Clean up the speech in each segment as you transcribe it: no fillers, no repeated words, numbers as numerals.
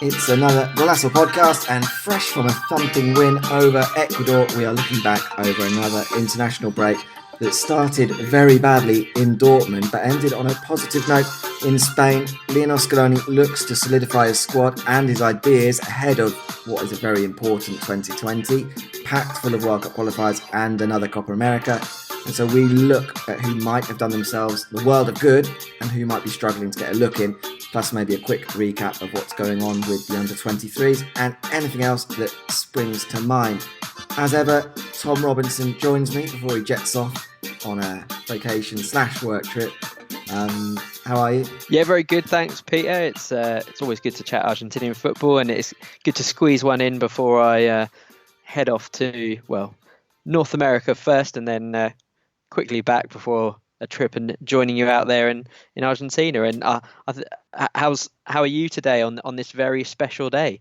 It's another Golazo podcast, and fresh from a thumping win over Ecuador, we are looking back over another international break that started very badly in Dortmund but ended on a positive note in Spain. Lionel Scaloni looks to solidify his squad and his ideas ahead of what is a very important 2020, packed full of World Cup qualifiers and another Copa America. And so we look at who might have done themselves the world of good and who might be struggling to get a look in, plus maybe a quick recap of what's going on with the under-23s and anything else that springs to mind. As ever, Tom Robinson joins me before he jets off on a vacation/work trip. How are you? Yeah, very good, thanks, Peter. It's always good to chat Argentinian football, and it's good to squeeze one in before I head off to, North America first, and then quickly back before a trip and joining you out there in Argentina. And how are you today on this very special day?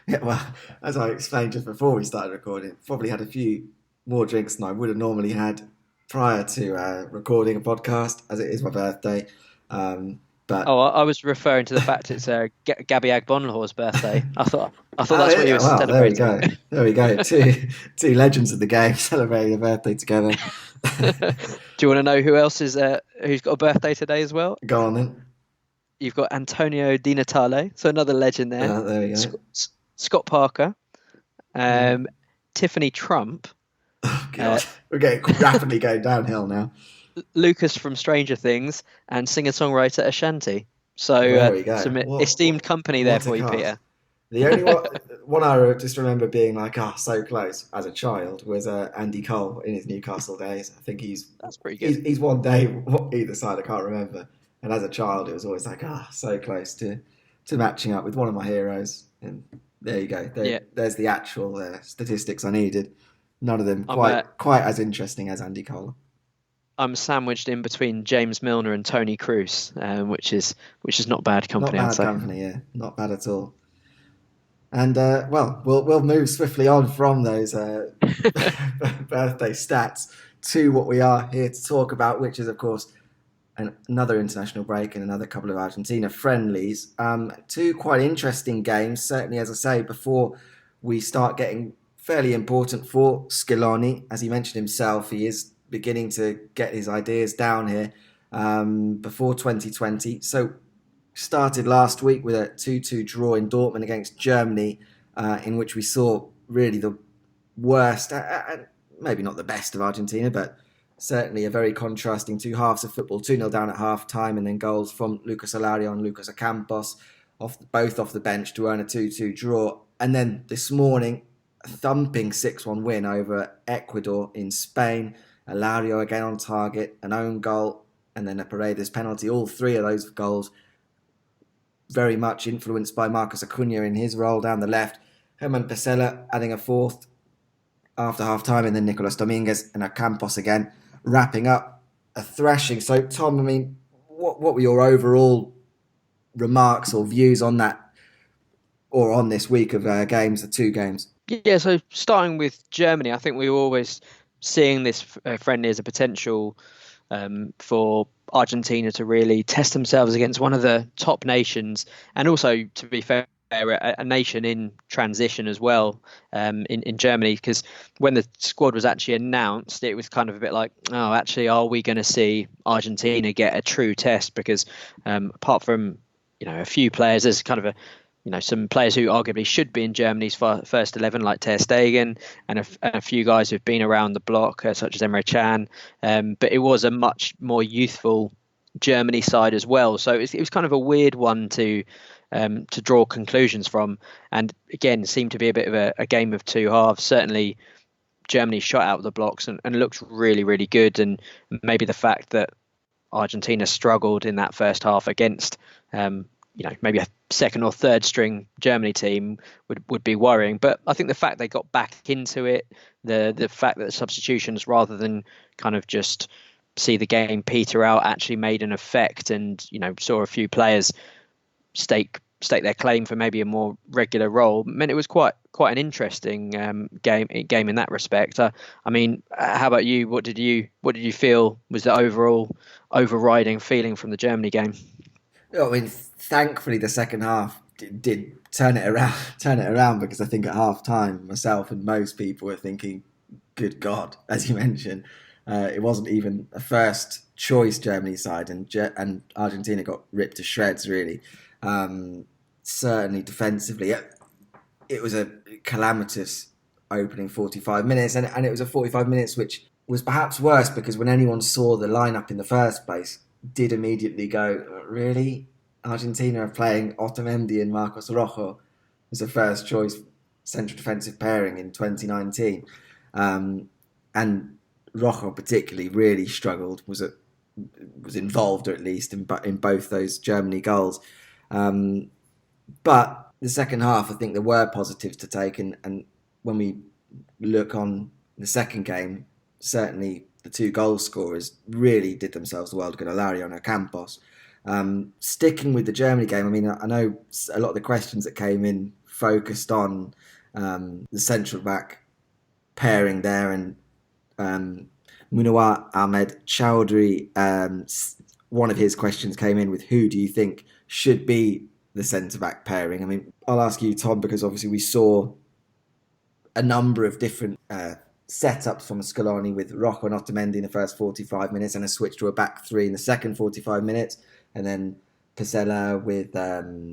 Yeah, well, as I explained just before we started recording, probably had a few more drinks than I would have normally had prior to recording a podcast, as it is my birthday. But I was referring to the fact it's Gabby Agbonlahor's birthday. I thought that's what you were celebrating. There we go. Two legends of the game celebrating a birthday together. Do you want to know who else is who's got a birthday today as well? Go on then. You've got Antonio Di Natale, so another legend there. There we go. Scott Parker, Tiffany Trump. Oh, God. We're getting rapidly going downhill now. Lucas from Stranger Things, and singer-songwriter Ashanti. So some esteemed company there for you, Peter. The only one I just remember being like, so close as a child was Andy Cole in his Newcastle days. I think that's pretty good. He's one day either side, I can't remember. And as a child, it was always like, so close to matching up with one of my heroes. And there you go. There's the actual statistics I needed. None of them quite as interesting as Andy Cole. I'm sandwiched in between James Milner and Tony Cruz, which is not bad company. Not bad company, yeah, not bad at all. And we'll move swiftly on from those birthday stats to what we are here to talk about, which is, of course, another international break and another couple of Argentina friendlies. Two quite interesting games, certainly, as I say, before we start getting fairly important for Scaloni. As he mentioned himself, he is beginning to get his ideas down here before 2020. So started last week with a 2-2 draw in Dortmund against Germany, in which we saw really the worst, maybe not the best of Argentina, but certainly a very contrasting two halves of football. 2-0 down at half-time, and then goals from Lucas Alario and Lucas Ocampos, both off the bench to earn a 2-2 draw. And then this morning, a thumping 6-1 win over Ecuador in Spain. Alario again on target, an own goal, and then a Paredes penalty. All three of those goals very much influenced by Marcos Acuña in his role down the left. Herman Pesela adding a fourth after half-time, and then Nicolas Dominguez and Ocampos again wrapping up a thrashing. So, Tom, I mean, what were your overall remarks or views on that, or on this week of games, the two games? Yeah, so starting with Germany, I think we were always seeing this friendly as a potential for Argentina to really test themselves against one of the top nations, and also, to be fair, a nation in transition as well in Germany, because when the squad was actually announced, it was kind of a bit like, are we going to see Argentina get a true test? Because apart from a few players, there's kind of some players who arguably should be in Germany's first 11, like Ter Stegen, and a few guys who've been around the block, such as Emre Can. But it was a much more youthful Germany side as well. So it was kind of a weird one to draw conclusions from. And again, it seemed to be a bit of a game of two halves. Certainly, Germany shot out the blocks and looked really, really good. And maybe the fact that Argentina struggled in that first half against maybe a second or third string Germany team would be worrying. But I think the fact they got back into it, the fact that the substitutions, rather than kind of just see the game peter out, actually made an effect, and saw a few players stake their claim for maybe a more regular role, meant it was quite an interesting game in that respect. I mean, how about you? What did you feel was the overall overriding feeling from the Germany game? I mean, thankfully the second half did turn it around, because I think at half time, myself and most people were thinking, "Good God!" As you mentioned, it wasn't even a first choice Germany side, and Argentina got ripped to shreds. Really, certainly defensively, it was a calamitous opening 45 minutes, and it was a 45 minutes which was perhaps worse because when anyone saw the lineup in the first place, did immediately go, really? Argentina are playing Otamendi and Marcos Rojo as a first choice central defensive pairing in 2019. And Rojo particularly really struggled, was involved, or at least in both those Germany goals. But the second half, I think there were positives to take, and when we look on the second game, certainly the two goal scorers really did themselves the world good, Alario and Ocampos. Sticking with the Germany game, I mean, I know a lot of the questions that came in focused on the central back pairing there, and Munawar Ahmed Chowdhury. One of his questions came in with, who do you think should be the centre-back pairing? I mean, I'll ask you, Tom, because obviously we saw a number of different setups from Scaloni with Rojo and Otamendi in the first 45 minutes and a switch to a back three in the second 45 minutes. And then Pesela with,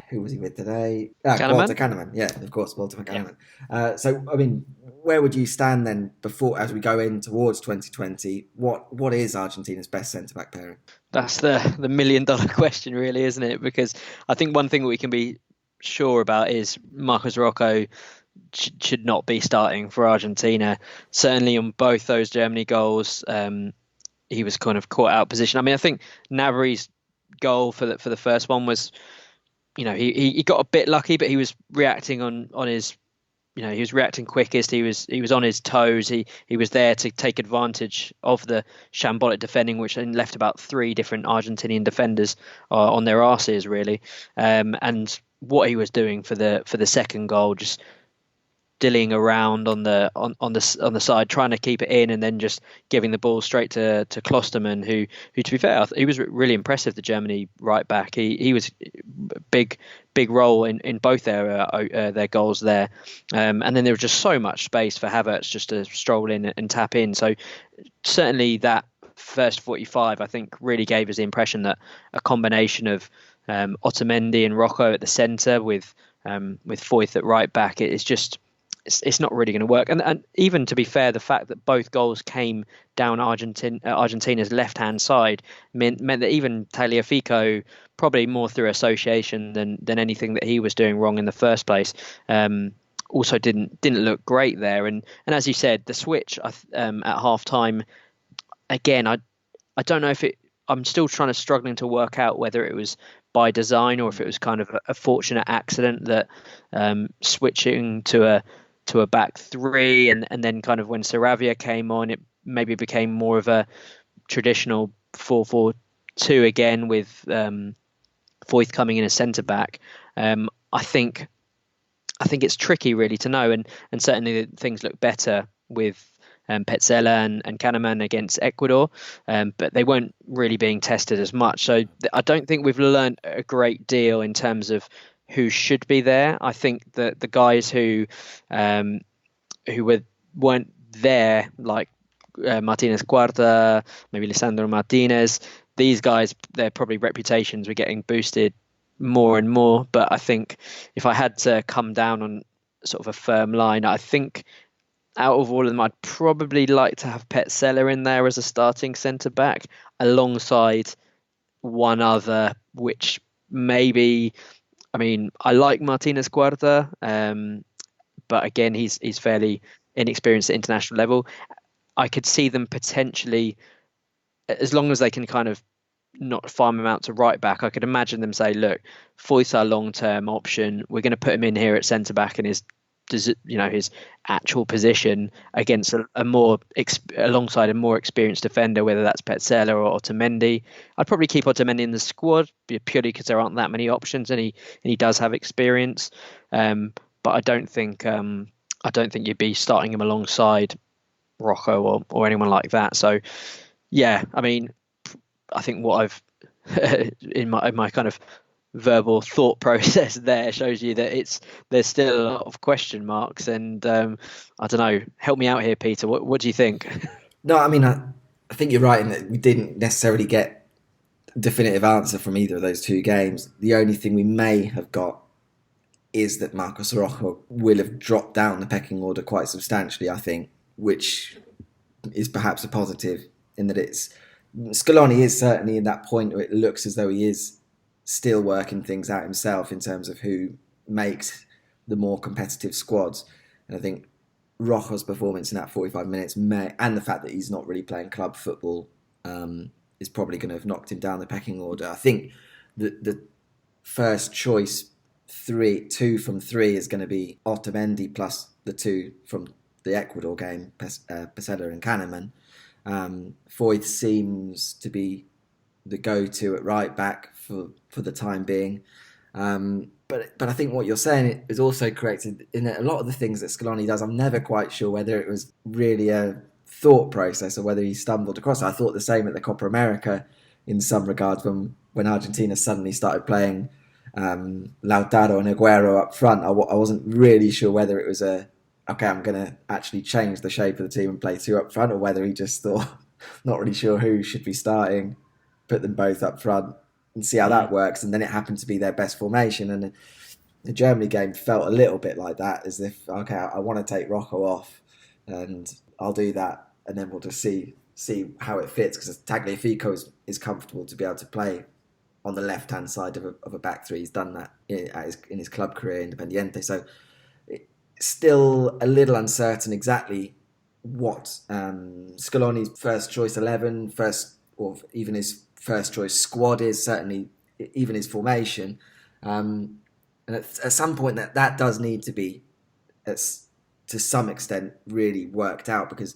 who was he with today? Walter Kahneman. Yeah, of course, Walter Kahneman. Yeah. So, I mean, where would you stand then before, as we go in towards 2020? What is Argentina's best centre-back pairing? That's the million-dollar question, really, isn't it? Because I think one thing we can be sure about is Marcos Rojo should not be starting for Argentina. Certainly on both those Germany goals, he was kind of caught out position. I mean, I think Nabri's goal for the first one was, he got a bit lucky, but he was reacting on his, he was reacting quickest. He was on his toes. He was there to take advantage of the shambolic defending, which then left about 3 different Argentinian defenders on their arses, really. And what he was doing for the second goal, just dillying around on the side, trying to keep it in, and then just giving the ball straight to Klosterman, who to be fair, he was really impressive. The Germany right back, he was big role in both their goals there, and then there was just so much space for Havertz just to stroll in and tap in. So certainly that first 45, I think, really gave us the impression that a combination of Otamendi and Rojo at the centre with Foyth at right back, it's not really going to work. And even to be fair, the fact that both goals came down Argentina's left-hand side meant that even Tagliafico, probably more through association than anything that he was doing wrong in the first place, also didn't look great there. And as you said, the switch at half-time, again, I don't know if I'm still struggling to work out whether it was by design or if it was kind of a fortunate accident that switching to a back three, and then kind of when Saravia came on, it maybe became more of a traditional 4-4-2 again with Foyth coming in as centre back. I think it's tricky really to know, and certainly things look better with Petzela and Kahneman against Ecuador, but they weren't really being tested as much. So I don't think we've learned a great deal in terms of who should be there. I think that the guys who weren't there, like Martinez Cuarta, maybe Lisandro Martinez, these guys, their probably reputations were getting boosted more and more. But I think if I had to come down on sort of a firm line, I think out of all of them, I'd probably like to have Petzela in there as a starting centre back alongside one other, which maybe, I mean, I like Martinez Cuarta, but again, he's fairly inexperienced at international level. I could see them potentially, as long as they can kind of not farm him out to right back, I could imagine them say, look, Foyth's our long-term option. We're going to put him in here at centre back in his actual position against alongside a more experienced defender, whether that's Petzela or Otamendi. I'd probably keep Otamendi in the squad purely because there aren't that many options, and he does have experience. But I don't think you'd be starting him alongside Rojo or anyone like that. So yeah, I mean, I think what I've in my kind of verbal thought process there shows you that there's still a lot of question marks. And I don't know. Help me out here, Peter. What do you think? No, I mean, I think you're right in that we didn't necessarily get a definitive answer from either of those two games. The only thing we may have got is that Marcos Rojo will have dropped down the pecking order quite substantially, I think, which is perhaps a positive in that Scaloni is certainly in that point where it looks as though he is still working things out himself in terms of who makes the more competitive squads. And I think Rojo's performance in that 45 minutes and the fact that he's not really playing club football is probably going to have knocked him down the pecking order. I think the first choice two from three is going to be Otamendi plus the two from the Ecuador game, Pesela and Kahneman. Foyth seems to be the go-to at right back for the time being. But I think what you're saying is also correct in a lot of the things that Scaloni does. I'm never quite sure whether it was really a thought process or whether he stumbled across it. I thought the same at the Copa America in some regards when Argentina suddenly started playing Lautaro and Agüero up front. I wasn't really sure whether it was I'm going to actually change the shape of the team and play two up front, or whether he just thought, not really sure who should be starting, put them both up front and see how that works. And then it happened to be their best formation. And the Germany game felt a little bit like that, as if, okay, I want to take Rojo off and I'll do that. And then we'll just see how it fits, because Tagliafico is comfortable to be able to play on the left-hand side of a back three. He's done that in his club career, Independiente. So still a little uncertain exactly what Scaloni's first choice 11, or even his first choice squad is, certainly even his formation. And at some point that does need to be, to some extent, really worked out, because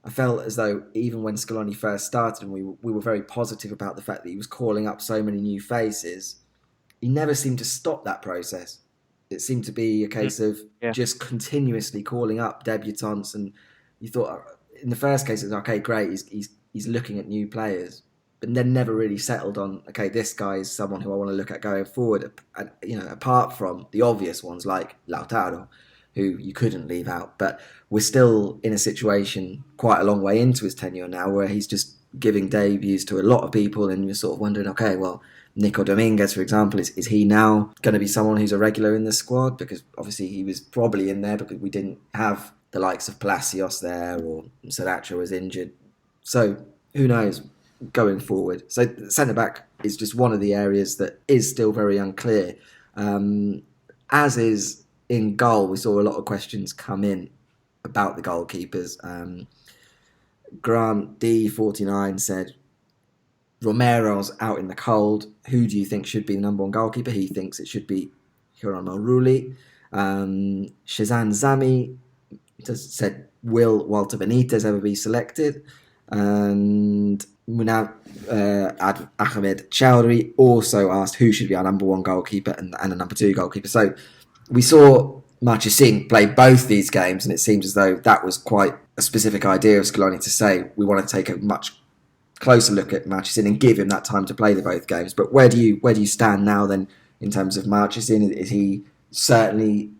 I felt as though even when Scaloni first started, and we were very positive about the fact that he was calling up so many new faces, he never seemed to stop that process. It seemed to be a case of just continuously calling up debutants, and you thought in the first case it was okay, great, he's looking at new players, but then never really settled on, okay, this guy is someone who I want to look at going forward. Apart from the obvious ones like Lautaro, who you couldn't leave out. But we're still in a situation quite a long way into his tenure now where he's just giving debuts to a lot of people, and you're sort of wondering, okay, well, Nico Dominguez, for example, is he now going to be someone who's a regular in the squad? Because obviously he was probably in there because we didn't have the likes of Palacios there, or Sriracha was injured. So who knows going forward. So centre-back is just one of the areas that is still very unclear. As is in goal, we saw a lot of questions come in about the goalkeepers. Grant D49 said, Romero's out in the cold. Who do you think should be the number one goalkeeper? He thinks it should be Hiromo Rulli. Shazan Zami said, will Walter Benitez ever be selected? And Munab Ahmed Chowdhury also asked who should be our number one goalkeeper and a number two goalkeeper. So we saw Marchesín play both these games, and it seems as though that was quite a specific idea of Scaloni to say we want to take a much closer look at Marchesín and give him that time to play the both games. But where do you stand now then in terms of Marchesín? Is he certainly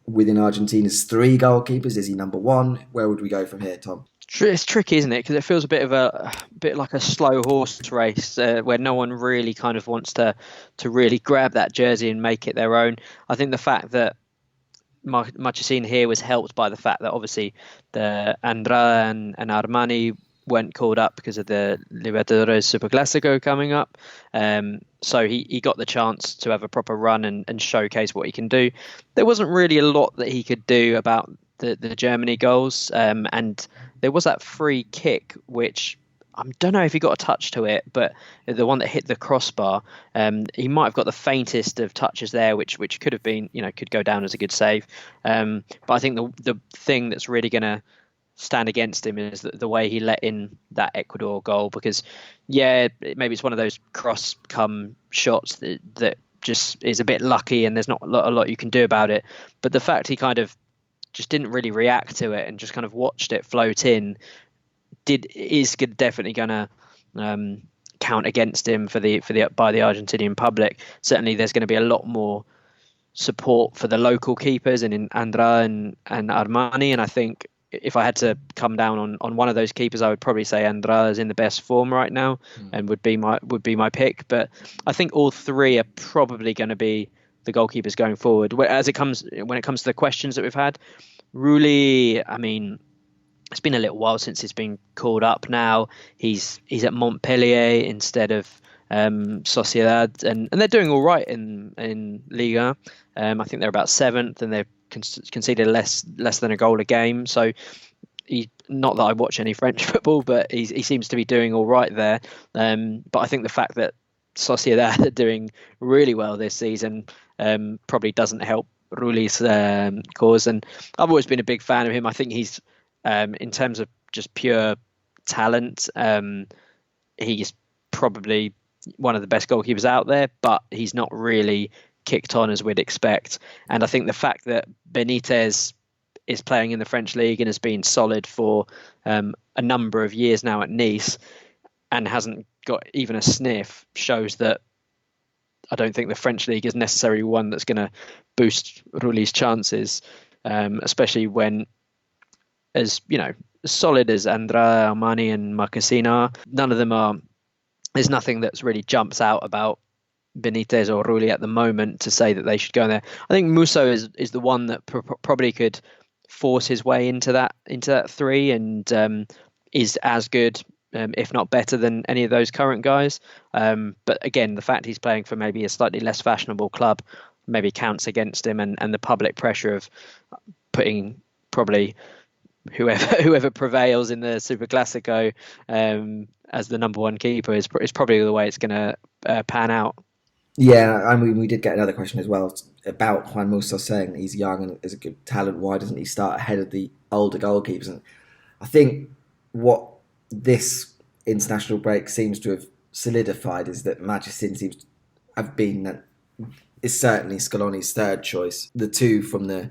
within Argentina's three goalkeepers? Is he number one? Where would we go from here, Tom? It's tricky, isn't it? Because it feels a bit like a slow horse race where no one really kind of wants to really grab that jersey and make it their own. I think the fact that Marchesín here was helped by the fact that obviously the Andrada and Armani weren't called up because of the Libertadores Superclásico coming up. So he got the chance to have a proper run and showcase what he can do. There wasn't really a lot that he could do about the Germany goals. And there was that free kick, which I don't know if he got a touch to it, but the one that hit the crossbar, he might have got the faintest of touches there, which could have been, could go down as a good save. But I think the thing that's really going to stand against him is the way he let in that Ecuador goal, because maybe it's one of those cross come shots that just is a bit lucky and there's not a lot you can do about it. But the fact he kind of just didn't really react to it and just kind of watched it float in is definitely going to count against him by the Argentinian public. Certainly, there's going to be a lot more support for the local keepers in Andra and Armani. And I think if I had to come down on one of those keepers, I would probably say Andra is in the best form right now and would be my pick. But I think all three are probably going to be the goalkeepers going forward. When it comes to the questions that we've had, Rulli, I mean, it's been a little while since he's been called up now. He's at Montpellier instead of Sociedad, and they're doing all right in Liga. I think they're about seventh, and they've conceded less than a goal a game. So not that I watch any French football, but he seems to be doing all right there. But I think the fact that Sociedad are doing really well this season probably doesn't help Rulli's cause. And I've always been a big fan of him. I think he's in terms of just pure talent, he's probably one of the best goalkeepers out there, but he's not really kicked on as we'd expect. And I think the fact that Benitez is playing in the French league and has been solid for a number of years now at Nice and hasn't got even a sniff shows that I don't think the French league is necessarily one that's going to boost Rulli's chances, especially when, as solid as Andra, Armani and Marquesina, none of them are. There's nothing that's really jumps out about Benitez or Rulli at the moment to say that they should go in there. I think Musso is the one that probably could force his way into that three and is as good, if not better, than any of those current guys. But again, the fact he's playing for maybe a slightly less fashionable club maybe counts against him, and the public pressure of putting probably whoever prevails in the Super Classico as the number one keeper is probably the way it's going to pan out. Yeah, I mean, we did get another question as well about Juan Musso saying that he's young and is a good talent. Why doesn't he start ahead of the older goalkeepers? And I think what this international break seems to have solidified is that Marchesín seems to have been is certainly Scaloni's third choice. The two from the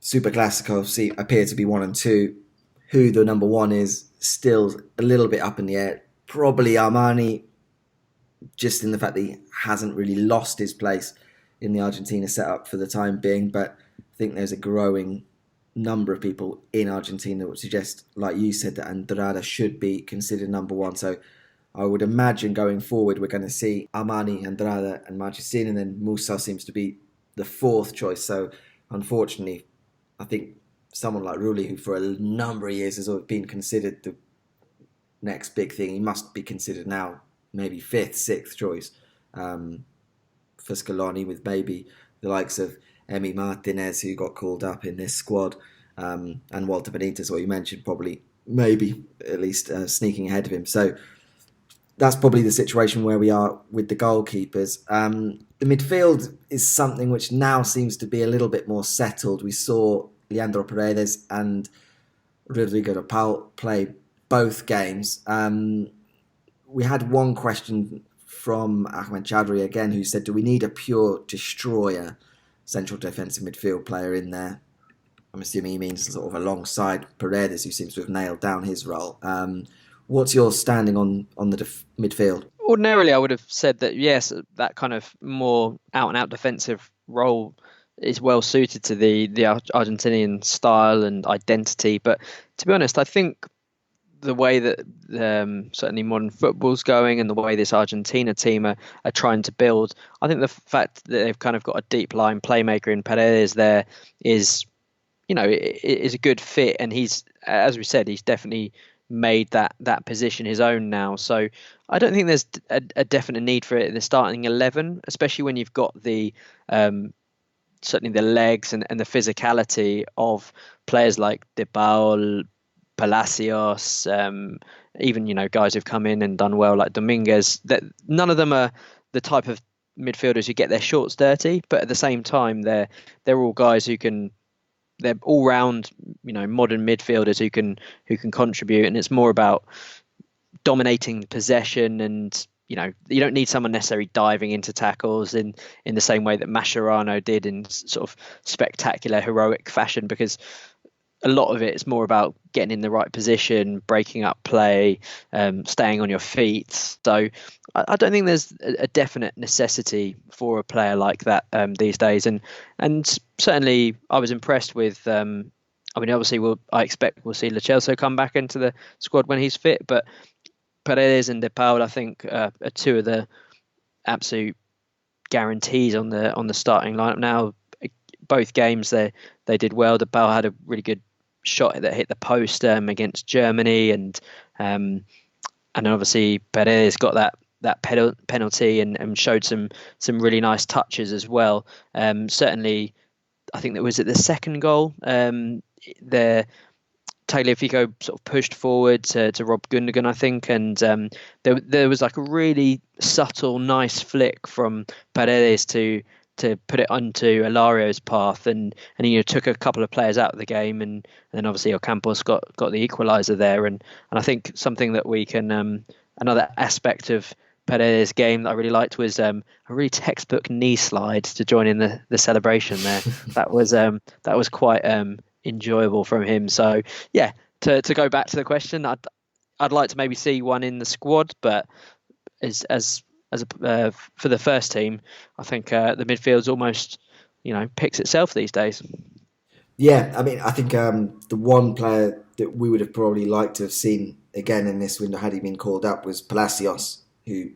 Super Classico appear to be 1 and 2. Who the number one is still a little bit up in the air. Probably Armani, just in the fact that he hasn't really lost his place in the Argentina setup for the time being. But I think there's a growing number of people in Argentina that would suggest, like you said, that Andrada should be considered number one. So I would imagine going forward we're going to see Armani, Andrada and Marchesín, and then Musa seems to be the fourth choice. So unfortunately, I think someone like Rulli, who for a number of years has been considered the next big thing, he must be considered now maybe fifth, sixth choice for Scaloni, with maybe the likes of Emi Martinez, who got called up in this squad, and Walter Benitez, what you mentioned, probably maybe at least sneaking ahead of him. So that's probably the situation where we are with the goalkeepers. The midfield is something which now seems to be a little bit more settled. We saw Leandro Paredes and Rodrigo de Paul play both games. We had one question from Ahmed Chowdhury again, who said, do we need a pure destroyer central defensive midfield player in there? I'm assuming he means sort of alongside Paredes, who seems to have nailed down his role. What's your standing on the midfield? Ordinarily, I would have said that, yes, that kind of more out-and-out defensive role is well suited to the Argentinian style and identity. But to be honest, I think the way that certainly modern football's going and the way this Argentina team are trying to build, I think the fact that they've kind of got a deep line playmaker in Paredes there is a good fit. And he's, as we said, he's definitely made that position his own now. So I don't think there's a definite need for it in the starting 11, especially when you've got the certainly the legs and the physicality of players like De Paul, Palacios, even guys who've come in and done well like Dominguez. That none of them are the type of midfielders who get their shorts dirty, but at the same time they're all guys they're all round modern midfielders who can contribute, and it's more about dominating possession. And you don't need someone necessarily diving into tackles in the same way that Mascherano did in sort of spectacular heroic fashion, because a lot of it is more about getting in the right position, breaking up play, staying on your feet. So I don't think there's a definite necessity for a player like that these days. And certainly I was impressed with. I mean, obviously, I expect we'll see Lo Celso come back into the squad when he's fit, but Paredes and De Paul, I think, are two of the absolute guarantees on the starting lineup now. Both games they did well. De Paul had a really good shot that hit the post against Germany, and then obviously Perez got that penalty and showed some really nice touches as well. Certainly, I think that was at the second goal. The Tagliafico sort of pushed forward to Rob Gundogan, I think, and there was like a really subtle, nice flick from Paredes to put it onto Alario's path, and took a couple of players out of the game, and then obviously Ocampos got the equaliser there, and I think something that we can another aspect of Paredes' game that I really liked was a really textbook knee slide to join in the celebration there. That was quite enjoyable from him. So yeah, to go back to the question, I'd like to maybe see one in the squad, but as for the first team, I think the midfield's almost picks itself these days. Yeah, I mean, I think the one player that we would have probably liked to have seen again in this window had he been called up was Palacios, who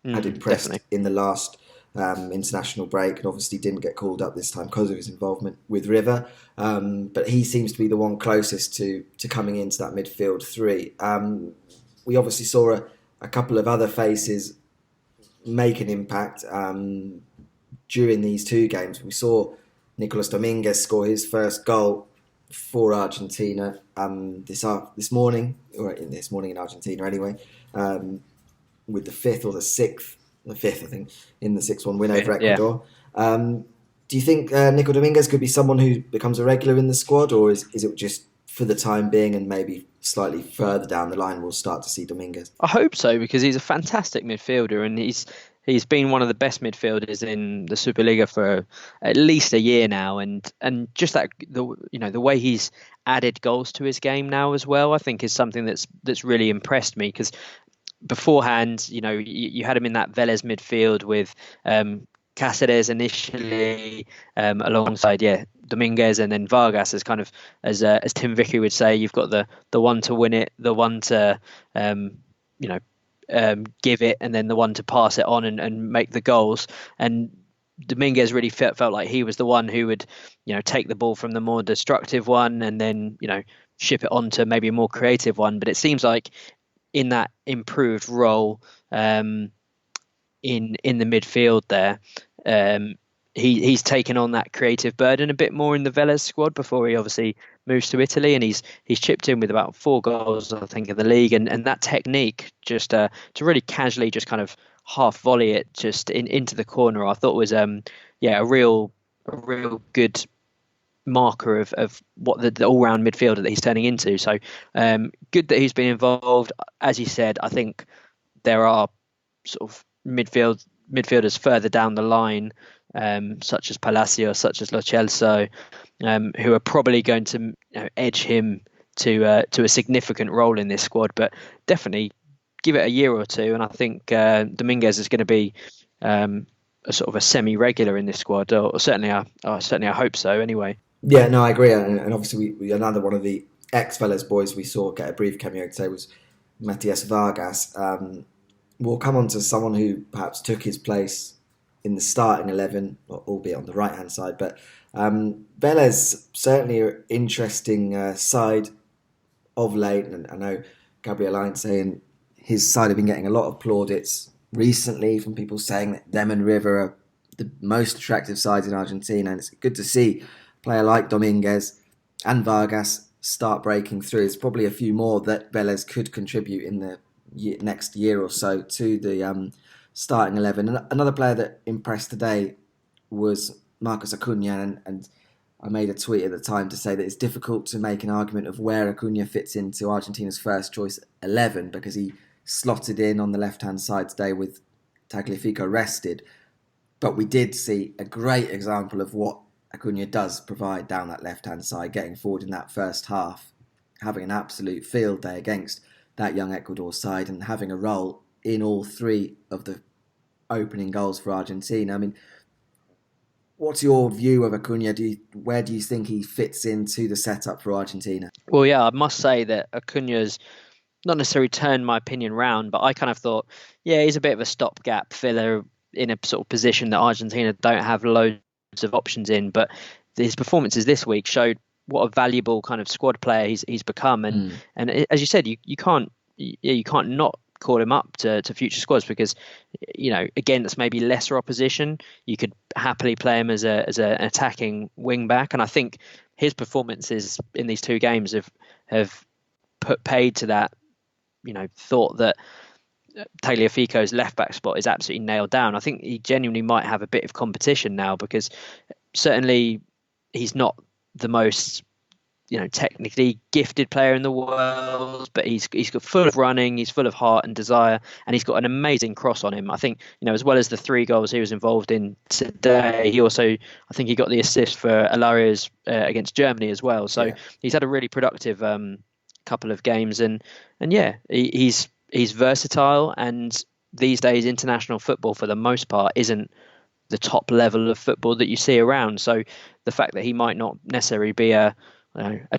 had impressed Definitely. in the last international break and obviously didn't get called up this time because of his involvement with River. But he seems to be the one closest to coming into that midfield three. We obviously saw a couple of other faces make an impact during these two games. We saw Nicolas Dominguez score his first goal for Argentina this morning, or this morning in Argentina anyway, with the fifth, I think, in the 6-1 win over Yeah. Ecuador. Do you think Nico Dominguez could be someone who becomes a regular in the squad, or is it just for the time being and maybe slightly further down the line we'll start to see Dominguez? I hope so, because he's a fantastic midfielder, and he's been one of the best midfielders in the Superliga for at least a year now, and just that the way he's added goals to his game now as well, I think is something that's really impressed me, because beforehand, you had him in that Vélez midfield with Cáceres initially, alongside Dominguez, and then Vargas as kind of as Tim Vicky would say, you've got the one to win it, the one to give it, and then the one to pass it on and make the goals. And Dominguez really felt like he was the one who would take the ball from the more destructive one and then ship it on to maybe a more creative one. But it seems like in that improved role in the midfield there, he's taken on that creative burden a bit more in the Vélez squad before he obviously moves to Italy, and he's chipped in with about 4 goals, I think, in the league, and that technique just to really casually just kind of half volley it just into the corner, I thought was a real good marker of what the all-round midfielder that he's turning into. So good that he's been involved. As you said, I think there are sort of midfielders further down the line, such as Palacios, such as Lo Celso, who are probably going to edge him to a significant role in this squad. But definitely give it a year or two, and I think Dominguez is going to be a sort of a semi-regular in this squad, or certainly I hope so. Anyway. Yeah, no, I agree, and obviously we another one of the ex-Vélez boys we saw get a brief cameo today was Matias Vargas. We'll come on to someone who perhaps took his place in the starting 11, albeit on the right-hand side. But Vélez certainly an interesting side of late, and I know Gabriel Ain saying his side have been getting a lot of plaudits recently from people saying that them and River are the most attractive sides in Argentina, and it's good to see a player like Dominguez and Vargas start breaking through. There's probably a few more that Vélez could contribute in the next year or so to the starting 11. And another player that impressed today was Marcos Acuña, and I made a tweet at the time to say that it's difficult to make an argument of where Acuna fits into Argentina's first choice 11 because he slotted in on the left-hand side today with Tagliafico rested. But we did see a great example of what Acuna does provide down that left-hand side, getting forward in that first half, having an absolute field day against that young Ecuador side and having a role in all three of the opening goals for Argentina. I mean, what's your view of Acuna? Where do you think he fits into the setup for Argentina? Well, yeah, I must say that Acuna's not necessarily turned my opinion round, but I kind of thought, yeah, he's a bit of a stopgap filler in a sort of position that Argentina don't have loads of options in. But his performances this week showed what a valuable kind of squad player he's become. And as you said, you can't not call him up to future squads because, again, that's maybe lesser opposition. You could happily play him as an attacking wing back, and I think his performances in these two games have put paid to that. Thought that Tagliafico's left back spot is absolutely nailed down. I think he genuinely might have a bit of competition now because certainly he's not the most technically gifted player in the world, but he's got full of running, he's full of heart and desire, and he's got an amazing cross on him. I think as well as the 3 goals he was involved in today, I think he got the assist for Alario's against Germany as well. So yeah, he's had a really productive couple of games, and yeah, he's versatile. And these days, international football for the most part isn't the top level of football that you see around. So the fact that he might not necessarily be a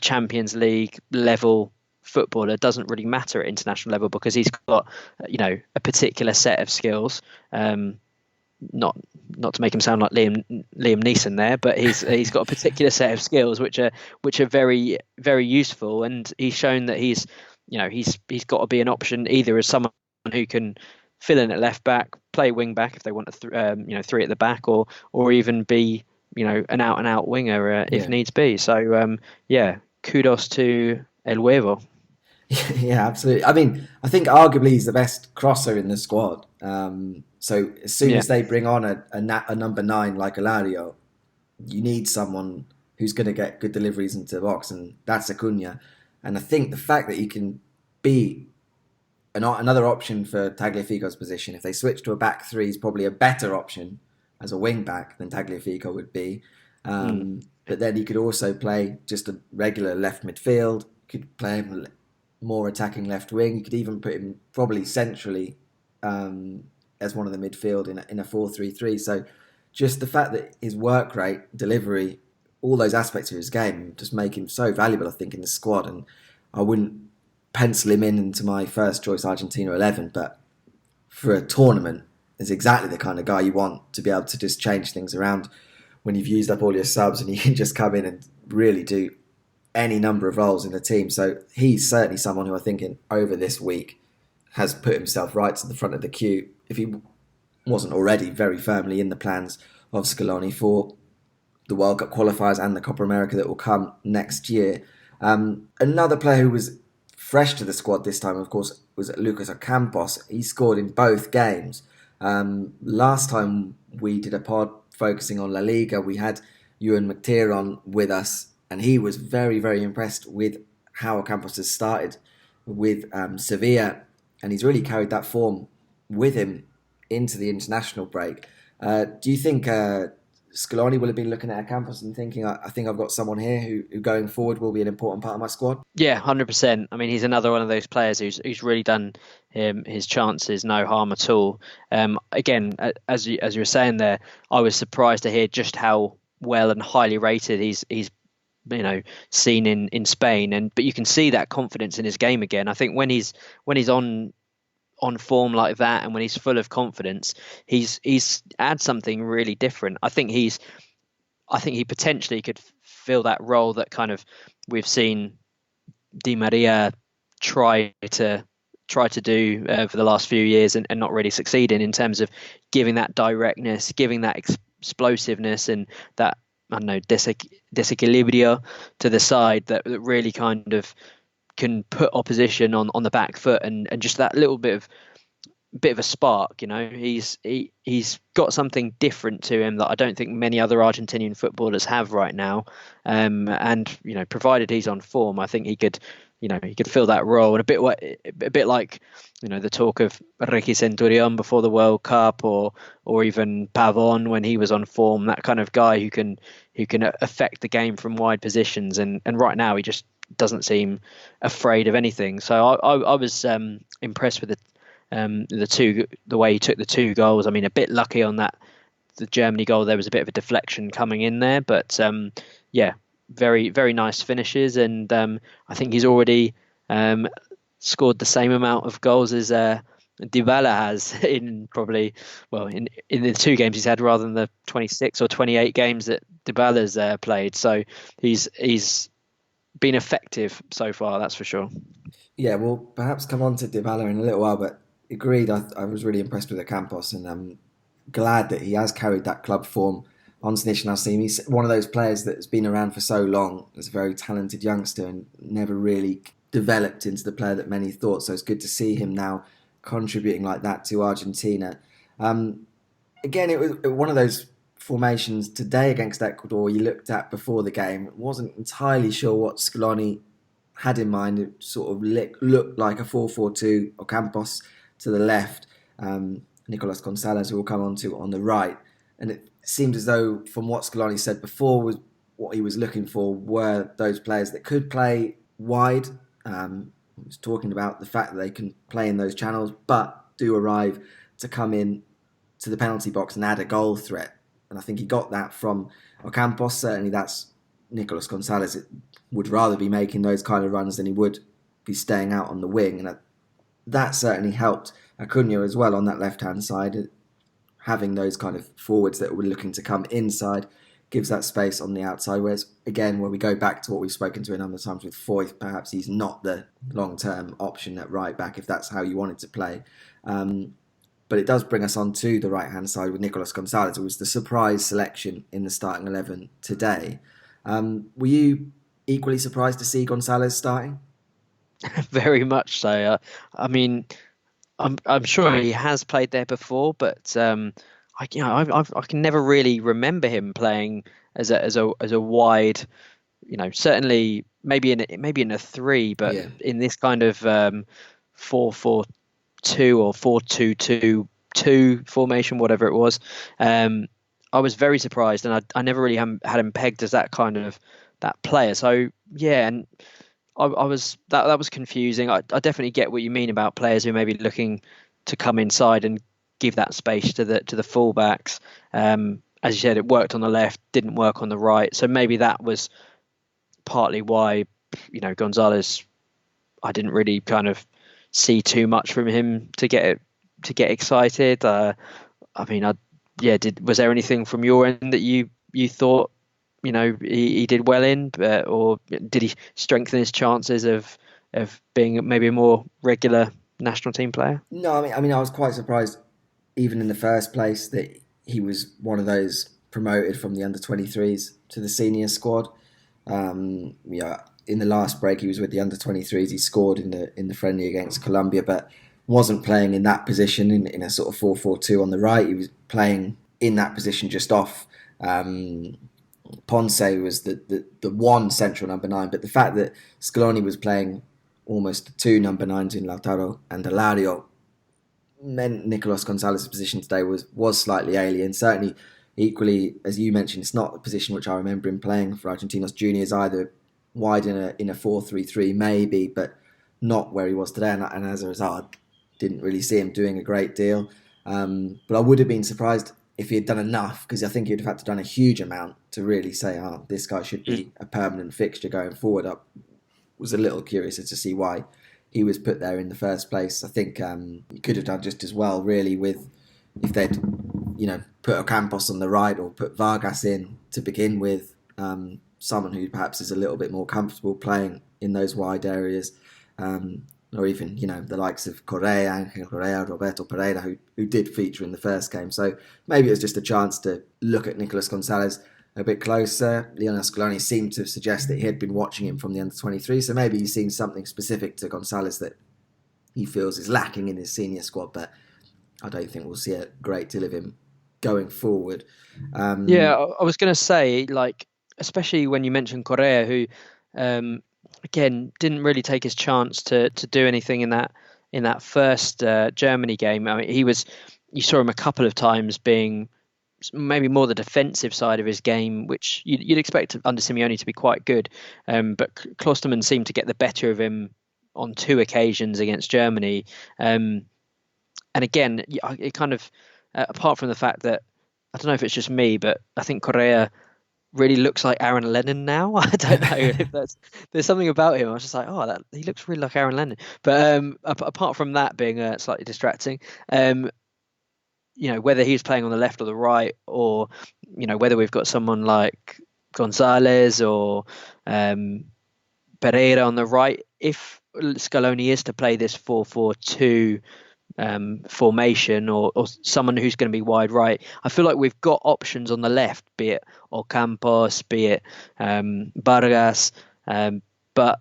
Champions League level footballer doesn't really matter at international level because he's got a particular set of skills. Not to make him sound like Liam Neeson there, but he's got a particular set of skills which are very, very useful, and he's shown that he's got to be an option either as someone who can fill in at left back, play wing back if they want 3 at the back, or even be an out and out winger if needs be. So kudos to El Huevo. Yeah, absolutely. I mean, I think arguably he's the best crosser in the squad. So as soon as they bring on a number 9 like Alario, you need someone who's going to get good deliveries into the box, and that's Acuna. And I think the fact that he can be another option for Tagliafico's position, if they switch to a back 3, is probably a better option as a wing back than Tagliafico would be. But then he could also play just a regular left midfield. Could play him more attacking left wing. You could even put him probably centrally as one of the midfield in a 4-3-3. So just the fact that his work rate, delivery, all those aspects of his game just make him so valuable, I think, in the squad. And I wouldn't pencil him into my first choice Argentina 11, but for a tournament, is exactly the kind of guy you want to be able to just change things around when you've used up all your subs, and you can just come in and really do any number of roles in the team. So he's certainly someone who I think over this week has put himself right to the front of the queue, if he wasn't already very firmly in the plans of Scaloni for the World Cup qualifiers and the Copa America that will come next year. Another player who was fresh to the squad this time, of course, was Lucas Ocampos. He scored in both games. Last time we did a pod focusing on La Liga, we had Ewan McTeer on with us, and he was very, very impressed with how Ocampos has started with Sevilla, and he's really carried that form with him into the international break. Do you think Scaloni will have been looking at Ocampos and thinking, I think I've got someone here who going forward will be an important part of my squad? Yeah, 100%. I mean, he's another one of those players who's really done his chances no harm at all. Again, as you were saying there, I was surprised to hear just how well and highly rated he's seen in Spain, but you can see that confidence in his game again. I think when he's on form like that, and when he's full of confidence, he's adds something really different. I think he potentially could fill that role that kind of we've seen Di Maria try to do for the last few years and not really succeeding, in terms of giving that directness, giving that explosiveness, and that, I don't know, desequilibrio to the side that really kind of can put opposition on the back foot, and just that little bit of a spark. He's got something different to him that I don't think many other Argentinian footballers have right now. And provided he's on form, I think he could he could fill that role, and a bit like the talk of Ricky Centurion before the World Cup, or even Pavon when he was on form. That kind of guy who can affect the game from wide positions, and right now he just doesn't seem afraid of anything. So I was impressed with the way he took the two goals. I mean, a bit lucky on the Germany goal. There was a bit of a deflection coming in there, but yeah, very very nice finishes, and I think he's already scored the same amount of goals as Dybala has in probably in the two games he's had, rather than the 26 or 28 games that Dybala's played. So he's been effective so far, that's for sure. Yeah, we'll perhaps come on to Dybala in a little while, but agreed. I was really impressed with Ocampos, and I'm glad that he has carried that club form onto the national team. He's one of those players that has been around for so long as a very talented youngster and never really developed into the player that many thought. So it's good to see him now contributing like that to Argentina. Um, Again, it was one of those formations today against Ecuador you looked at before the game. Wasn't entirely sure what Scaloni had in mind. It sort of looked like a 4-4-2, Ocampos to the left, Nicolas Gonzalez, who we'll come on to, on the right. And it seemed as though, from what Scaloni said before, was what he was looking for were those players that could play wide. He was talking about the fact that they can play in those channels, but do arrive to come in to the penalty box and add a goal threat. And I think he got that from Ocampos. Certainly that's Nicolas Gonzalez. It would rather be making those kind of runs than he would be staying out on the wing. And that certainly helped Acuna as well on that left-hand side. Having those kind of forwards that were looking to come inside gives that space on the outside. Whereas, again, where we go back to what we've spoken to a number of times with Foyth, perhaps he's not the long-term option at right back if that's how you wanted to play. But it does bring us on to the right-hand side with Nicolas Gonzalez. It was the surprise selection in the starting 11 today. Were you equally surprised to see Gonzalez starting? Very much so. I mean, I'm sure he has played there before, but I can never really remember him playing as a wide. Certainly maybe in a three, but Yeah. in this kind of 4-4-2 or 4-2-2-2 formation, whatever it was. I was very surprised, and I never really had him pegged as that player. So yeah, and I was that was confusing. I definitely get what you mean about players who may be looking to come inside and give that space to the fullbacks. As you said, it worked on the left, didn't work on the right. So maybe that was partly why Gonzalez. I didn't really kind of see too much from him to get excited. Was there anything from your end that you thought he did well in, or did he strengthen his chances of being maybe a more regular national team player? No, I was quite surprised, even in the first place, that he was one of those promoted from the under-23s to the senior squad. In the last break, he was with the under-23s. He scored in the friendly against Colombia, but wasn't playing in that position in a sort of 4-4-2 on the right. He was playing in that position just off. Ponce was the one central number 9, but the fact that Scaloni was playing almost 2 number 9s in Lautaro and Alario meant Nicolas Gonzalez's position today was slightly alien. Certainly, equally, as you mentioned, it's not a position which I remember him playing for Argentinos juniors either. Wide in a 4-3-3 maybe, but not where he was today. And as a result, didn't really see him doing a great deal. But I would have been surprised if he had done enough, because I think he'd have had to done a huge amount to really say, this guy should be a permanent fixture going forward. I was a little curious as to see why he was put there in the first place. I think he could have done just as well, really, with if they'd put Ocampos on the right or put Vargas in to begin with. Someone who perhaps is a little bit more comfortable playing in those wide areas, or even the likes of Correa, Angel Correa, Roberto Pereira, who did feature in the first game. So maybe it was just a chance to look at Nicolas Gonzalez a bit closer. Lionel Scaloni seemed to suggest that he had been watching him from the under-23, so maybe he's seen something specific to Gonzalez that he feels is lacking in his senior squad, but I don't think we'll see a great deal of him going forward. Yeah, I was going to say, especially when you mentioned Correa, who again, didn't really take his chance to do anything in that first Germany game. I mean, you saw him a couple of times being maybe more the defensive side of his game, which you'd expect under Simeone to be quite good. But Klosterman seemed to get the better of him on two occasions against Germany. And again, it kind of, apart from the fact that I don't know if it's just me, but I think Correa really looks like Aaron Lennon now. I don't know if there's something about him. I was just like, oh, he looks really like Aaron Lennon. But apart from that being slightly distracting, whether he's playing on the left or the right, or whether we've got someone like Gonzalez or Pereira on the right, if Scaloni is to play this 4-4-2 formation, or someone who's going to be wide right, I feel like we've got options on the left, be it Ocampos, be it Vargas, but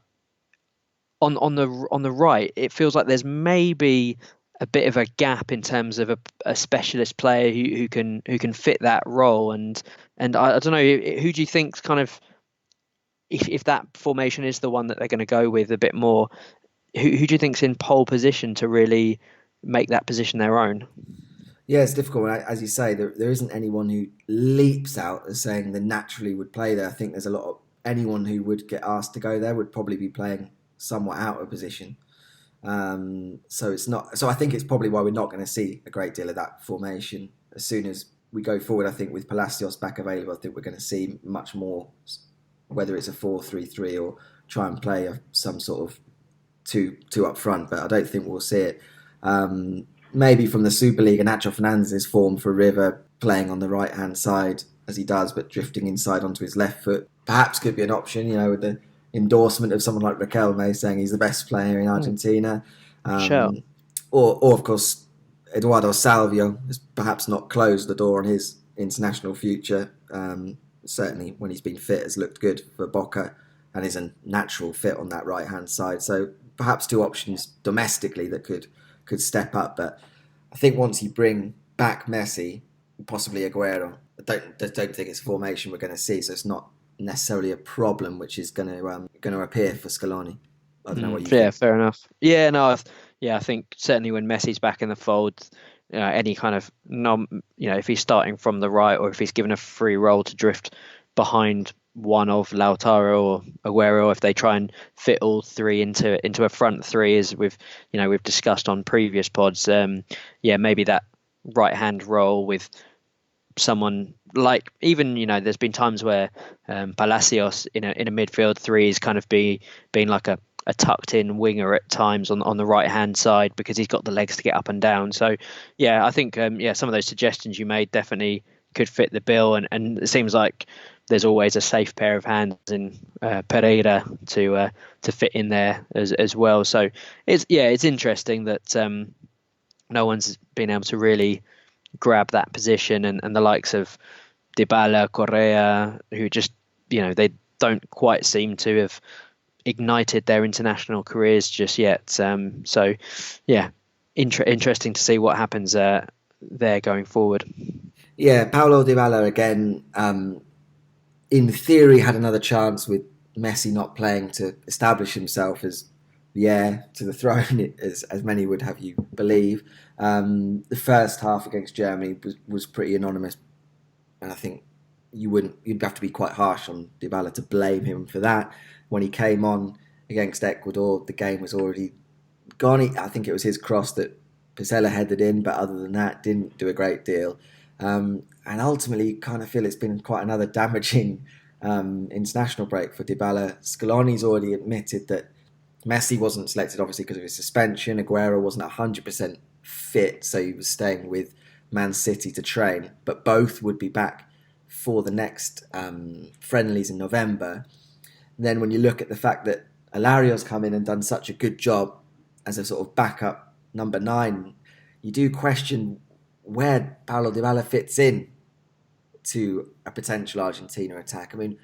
on the right, it feels like there's maybe a bit of a gap in terms of a specialist player who can fit that role. And I don't know, who do you think kind of, if that formation is the one that they're going to go with a bit more, who do you think's in pole position to really make that position their own? Yeah, it's difficult. As you say, there isn't anyone who leaps out as saying they naturally would play there. I think there's a lot of anyone who would get asked to go there would probably be playing somewhat out of position. So it's not. So I think it's probably why we're not going to see a great deal of that formation as soon as we go forward. I think with Palacios back available, I think we're going to see much more. Whether it's a 4-3-3 or try and play some sort of two up front, but I don't think we'll see it. Maybe from the Super League, Nacho Fernandez's form for River playing on the right hand side as he does, but drifting inside onto his left foot, perhaps could be an option. With the endorsement of someone like Riquelme saying he's the best player in Argentina. Sure. Or of course, Eduardo Salvio has perhaps not closed the door on his international future. Certainly, when he's been fit, has looked good for Boca and is a natural fit on that right hand side. So perhaps two options domestically that could step up. But I think once you bring back Messi, possibly Agüero, I don't think it's a formation we're going to see. So it's not necessarily a problem which is going to appear for Scaloni. I don't know what you think. Fair enough. Yeah, no, I think certainly when Messi's back in the fold, any kind of if he's starting from the right, or if he's given a free role to drift behind one of Lautaro or Agüero, if they try and fit all three into a front three, as we've discussed on previous pods, maybe that right hand role with someone like, even there's been times where Palacios in a midfield three is kind of being like a tucked in winger at times on the right hand side, because he's got the legs to get up and down. So I think some of those suggestions you made definitely could fit the bill, and it seems like there's always a safe pair of hands in Pereira to fit in there as well. So it's interesting that no one's been able to really grab that position, and the likes of Dybala, Correa, who just they don't quite seem to have ignited their international careers just yet. Interesting to see what happens there going forward. Yeah, Paulo Dybala again, in theory, had another chance with Messi not playing to establish himself as the heir to the throne, as many would have you believe. The first half against Germany was pretty anonymous, and I think you'd have to be quite harsh on Dybala to blame him for that. When he came on against Ecuador, the game was already gone. I think it was his cross that Pesela headed in, but other than that, didn't do a great deal. And ultimately, you kind of feel it's been quite another damaging international break for Dybala. Scaloni's already admitted that Messi wasn't selected, obviously, because of his suspension. Agüero wasn't 100% fit, so he was staying with Man City to train. But both would be back for the next friendlies in November. And then when you look at the fact that Alario's come in and done such a good job as a sort of backup number 9, you do question where Paulo Dybala fits in to a potential Argentina attack. I mean,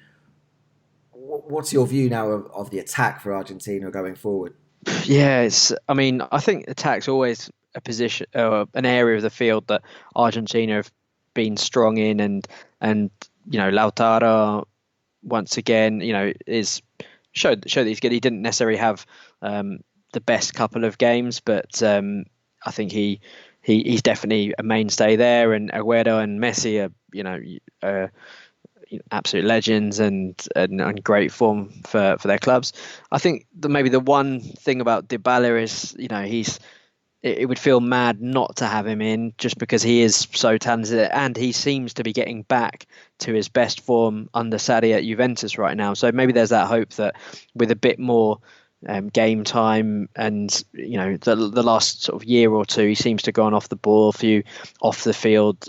what's your view now of the attack for Argentina going forward? Yeah, I think attack's always a position, an area of the field that Argentina have been strong in, and Lautaro once again, is showed that he's good. He didn't necessarily have the best couple of games, but I think he's definitely a mainstay there. And Agüero and Messi are absolute legends and great form for their clubs. I think maybe the one thing about Dybala is it would feel mad not to have him in, just because he is so talented and he seems to be getting back to his best form under Sarri at Juventus right now. So maybe there's that hope that with a bit more game time and the last sort of year or two, he seems to have gone off the ball, a few off the field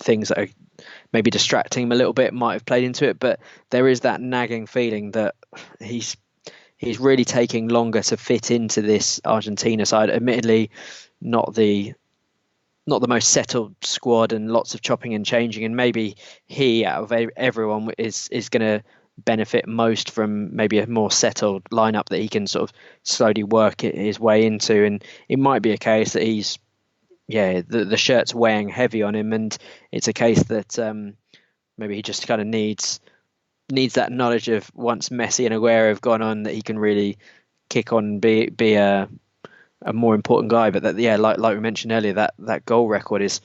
things that are maybe distracting him a little bit might have played into it, but there is that nagging feeling that he's really taking longer to fit into this Argentina side. Admittedly, not the most settled squad and lots of chopping and changing, and maybe he, out of everyone, is going to benefit most from maybe a more settled lineup that he can sort of slowly work his way into. And it might be a case that the shirt's weighing heavy on him, and it's a case that maybe he just kind of needs that knowledge of, once Messi and Agüero have gone on, that he can really kick on and be a more important guy. But like we mentioned earlier, that goal record is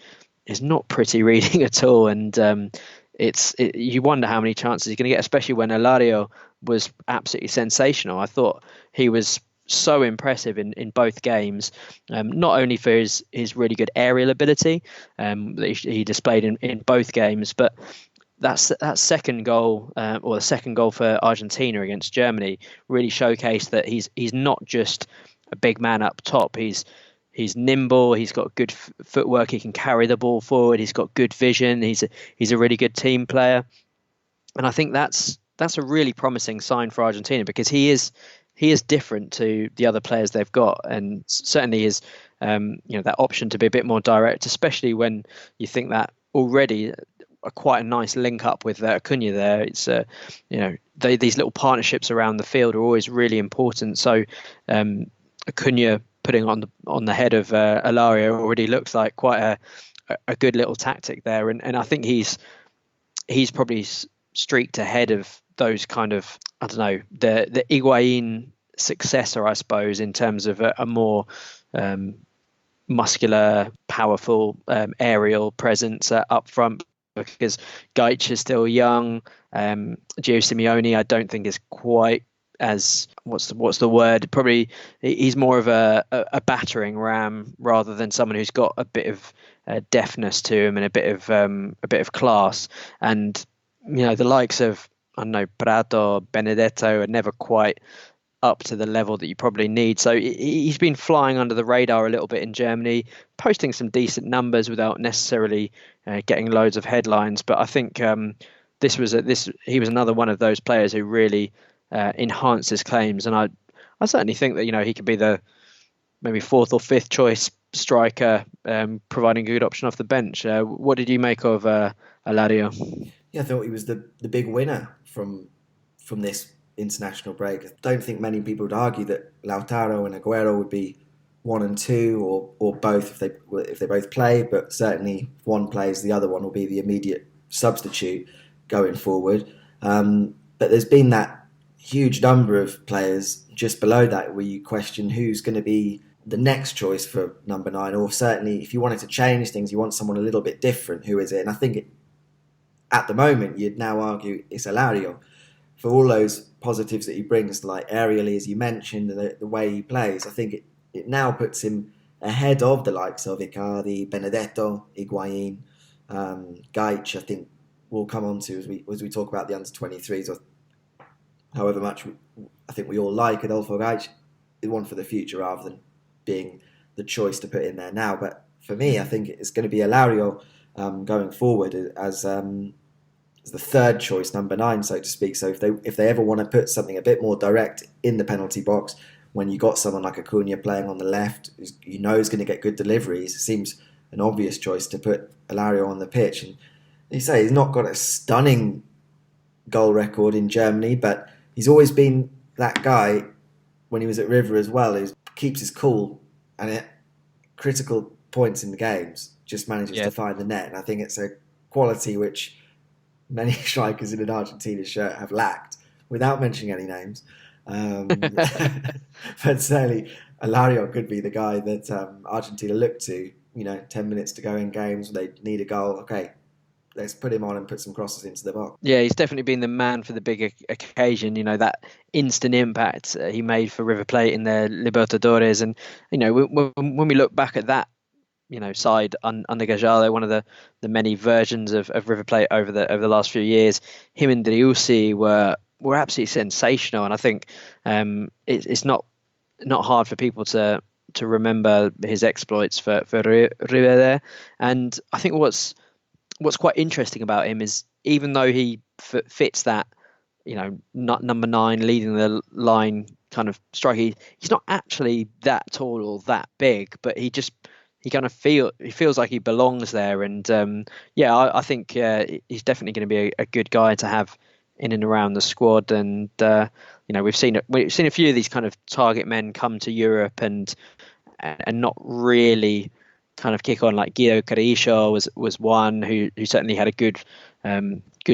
not pretty reading at all, and you wonder how many chances he's going to get, especially when Alario was absolutely sensational. I thought he was so impressive in both games, not only for his really good aerial ability that he displayed in both games, but that second goal, or the second goal for Argentina against Germany, really showcased that he's not just a big man up top. He's nimble. He's got good footwork. He can carry the ball forward. He's got good vision. He's a really good team player, and I think that's a really promising sign for Argentina, because he is different to the other players they've got, and certainly is that option to be a bit more direct, especially when you think that already quite a nice link up with Acuna there. It's these little partnerships around the field are always really important. So Acuna putting on the head of Alario already looks like quite a good little tactic there, and I think he's probably streaked ahead of those kind of, I don't know, the Higuain successor, I suppose, in terms of a more muscular, powerful aerial presence up front, because Gaich is still young. Gio Simeone, I don't think, is quite as, what's the word? Probably he's more of a battering ram rather than someone who's got a bit of deftness to him and a bit of class. And the likes of, I don't know, Prato, Benedetto are never quite up to the level that you probably need. So he's been flying under the radar a little bit in Germany, posting some decent numbers without necessarily getting loads of headlines. But I think he was another one of those players who really enhanced his claims. And I certainly think that he could be the maybe fourth or fifth choice striker, providing a good option off the bench. What did you make of Alario? Yeah, I thought he was the big winner from this international break. I don't think many people would argue that Lautaro and Agüero would be 1 and 2 or both if they both play, but certainly if one plays, the other one will be the immediate substitute going forward. But there's been that huge number of players just below that where you question who's going to be the next choice for number 9, or certainly if you wanted to change things, you want someone a little bit different. Who is it? And I think at the moment you'd now argue it's Alario, for all those positives that he brings, like aerially, as you mentioned, the way he plays. I think it now puts him ahead of the likes of Icardi, Benedetto, Higuain, Gaich. I think we'll come on to as we talk about the under-23s, or however much I think we all like Adolfo Gaich, is one for the future rather than being the choice to put in there now. But for me, I think it's going to be Alario going forward as the third choice, number 9, so to speak. So if they ever want to put something a bit more direct in the penalty box, when you got someone like Acuna playing on the left, who's going to get good deliveries, it seems an obvious choice to put Alario on the pitch. And you say he's not got a stunning goal record in Germany, but he's always been that guy when he was at River as well, who keeps his cool and at critical points in the games just manages to find the net. And I think it's a quality which many strikers in an Argentina shirt have lacked, without mentioning any names. But certainly, Alario could be the guy that Argentina look to. 10 minutes to go in games, they need a goal. Okay, let's put him on and put some crosses into the box. Yeah, he's definitely been the man for the big occasion. That instant impact he made for River Plate in their Libertadores, and when we look back at that, side under Gallardo, one of the many versions of River Plate over the last few years, him and Driussi were absolutely sensational, and I think it's not hard for people to remember his exploits for River there. And I think what's quite interesting about him is, even though he fits that, not number 9 leading the line kind of strike, he's not actually that tall or that big, but he kind of feels like he belongs there. And I think he's definitely going to be a good guy to have in and around the squad. And we've seen a few of these kind of target men come to Europe and not really kind of kick on. Like Guido Carillo was one who certainly had a good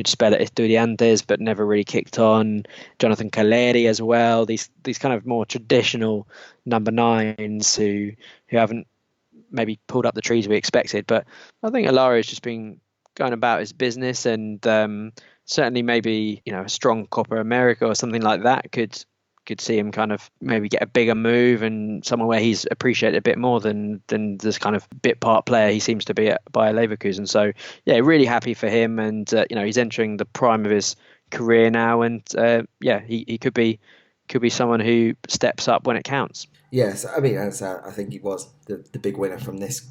spell at Estudiantes, but never really kicked on. Jonathan Caleri as well. These kind of more traditional number 9s who haven't maybe pulled up the trees we expected. But I think Alario's just been going about his business, and certainly maybe a strong Copa America or something like that could see him kind of maybe get a bigger move, and somewhere where he's appreciated a bit more than this kind of bit part player he seems to be at Bayer Leverkusen. So yeah, really happy for him, and he's entering the prime of his career now, and he could be someone who steps up when it counts. Yes, I mean, I think he was the big winner from this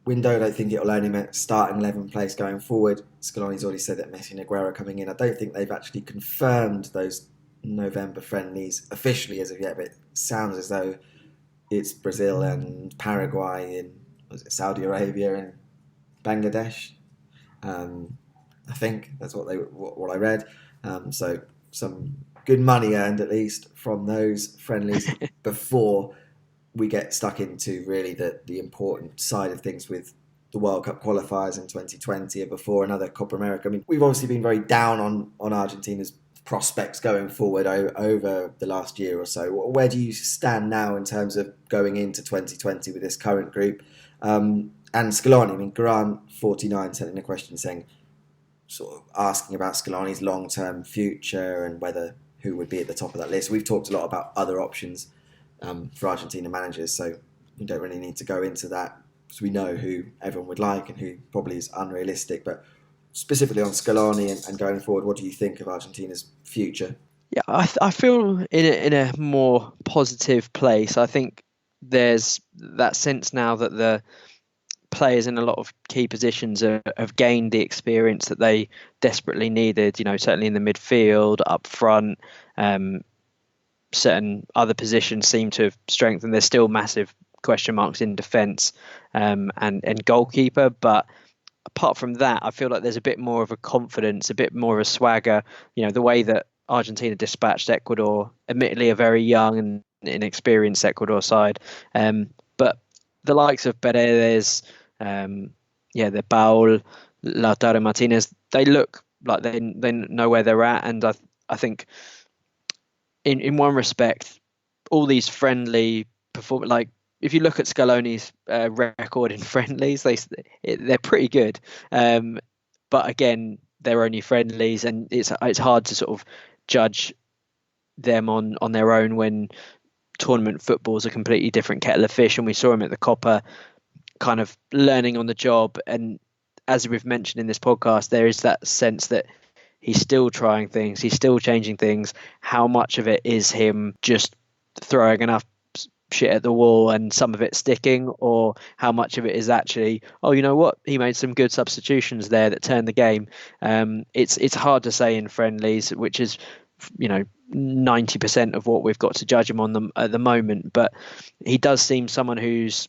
window. I don't think it'll earn him a starting 11 place going forward. Scaloni's already said that Messi and Agüero are coming in. I don't think they've actually confirmed those November friendlies officially as of yet, but it sounds as though it's Brazil and Paraguay and Saudi Arabia and Bangladesh. I think that's what I read. So some good money earned at least from those friendlies before we get stuck into really the important side of things with the World Cup qualifiers in 2020 and before another Copa America. I mean, we've obviously been very down on Argentina's prospects going forward over the last year or so. Where do you stand now in terms of going into 2020 with this current group? And Scaloni, I mean, Grant49 sent in a question saying, sort of asking about Scaloni's long-term future and who would be at the top of that list. We've talked a lot about other options for Argentina managers, so we don't really need to go into that because we know who everyone would like and who probably is unrealistic. But specifically on Scaloni and going forward, what do you think of Argentina's future? Yeah, I feel in a more positive place. I think there's that sense now that the players in a lot of key positions have gained the experience that they desperately needed. Certainly in the midfield, up front, certain other positions seem to have strengthened. There's still massive question marks in defence and goalkeeper, but apart from that, I feel like there's a bit more of a confidence, a bit more of a swagger. The way that Argentina dispatched Ecuador, admittedly a very young and inexperienced Ecuador side, but the likes of Paredes, the Paul, Lautaro Martinez, they look like they know where they're at, and I think in one respect, all these friendly perform like. If you look at Scaloni's record in friendlies, they're pretty good. But again, they're only friendlies, and it's hard to sort of judge them on their own when tournament football is a completely different kettle of fish. And we saw him at the Copa, kind of learning on the job. And as we've mentioned in this podcast, there is that sense that he's still trying things, he's still changing things. How much of it is him just throwing enough shit at the wall and some of it sticking, or how much of it is actually, oh, you know what, he made some good substitutions there that turned the game. It's hard to say in friendlies, which is 90% of what we've got to judge him on them at the moment, but he does seem someone who's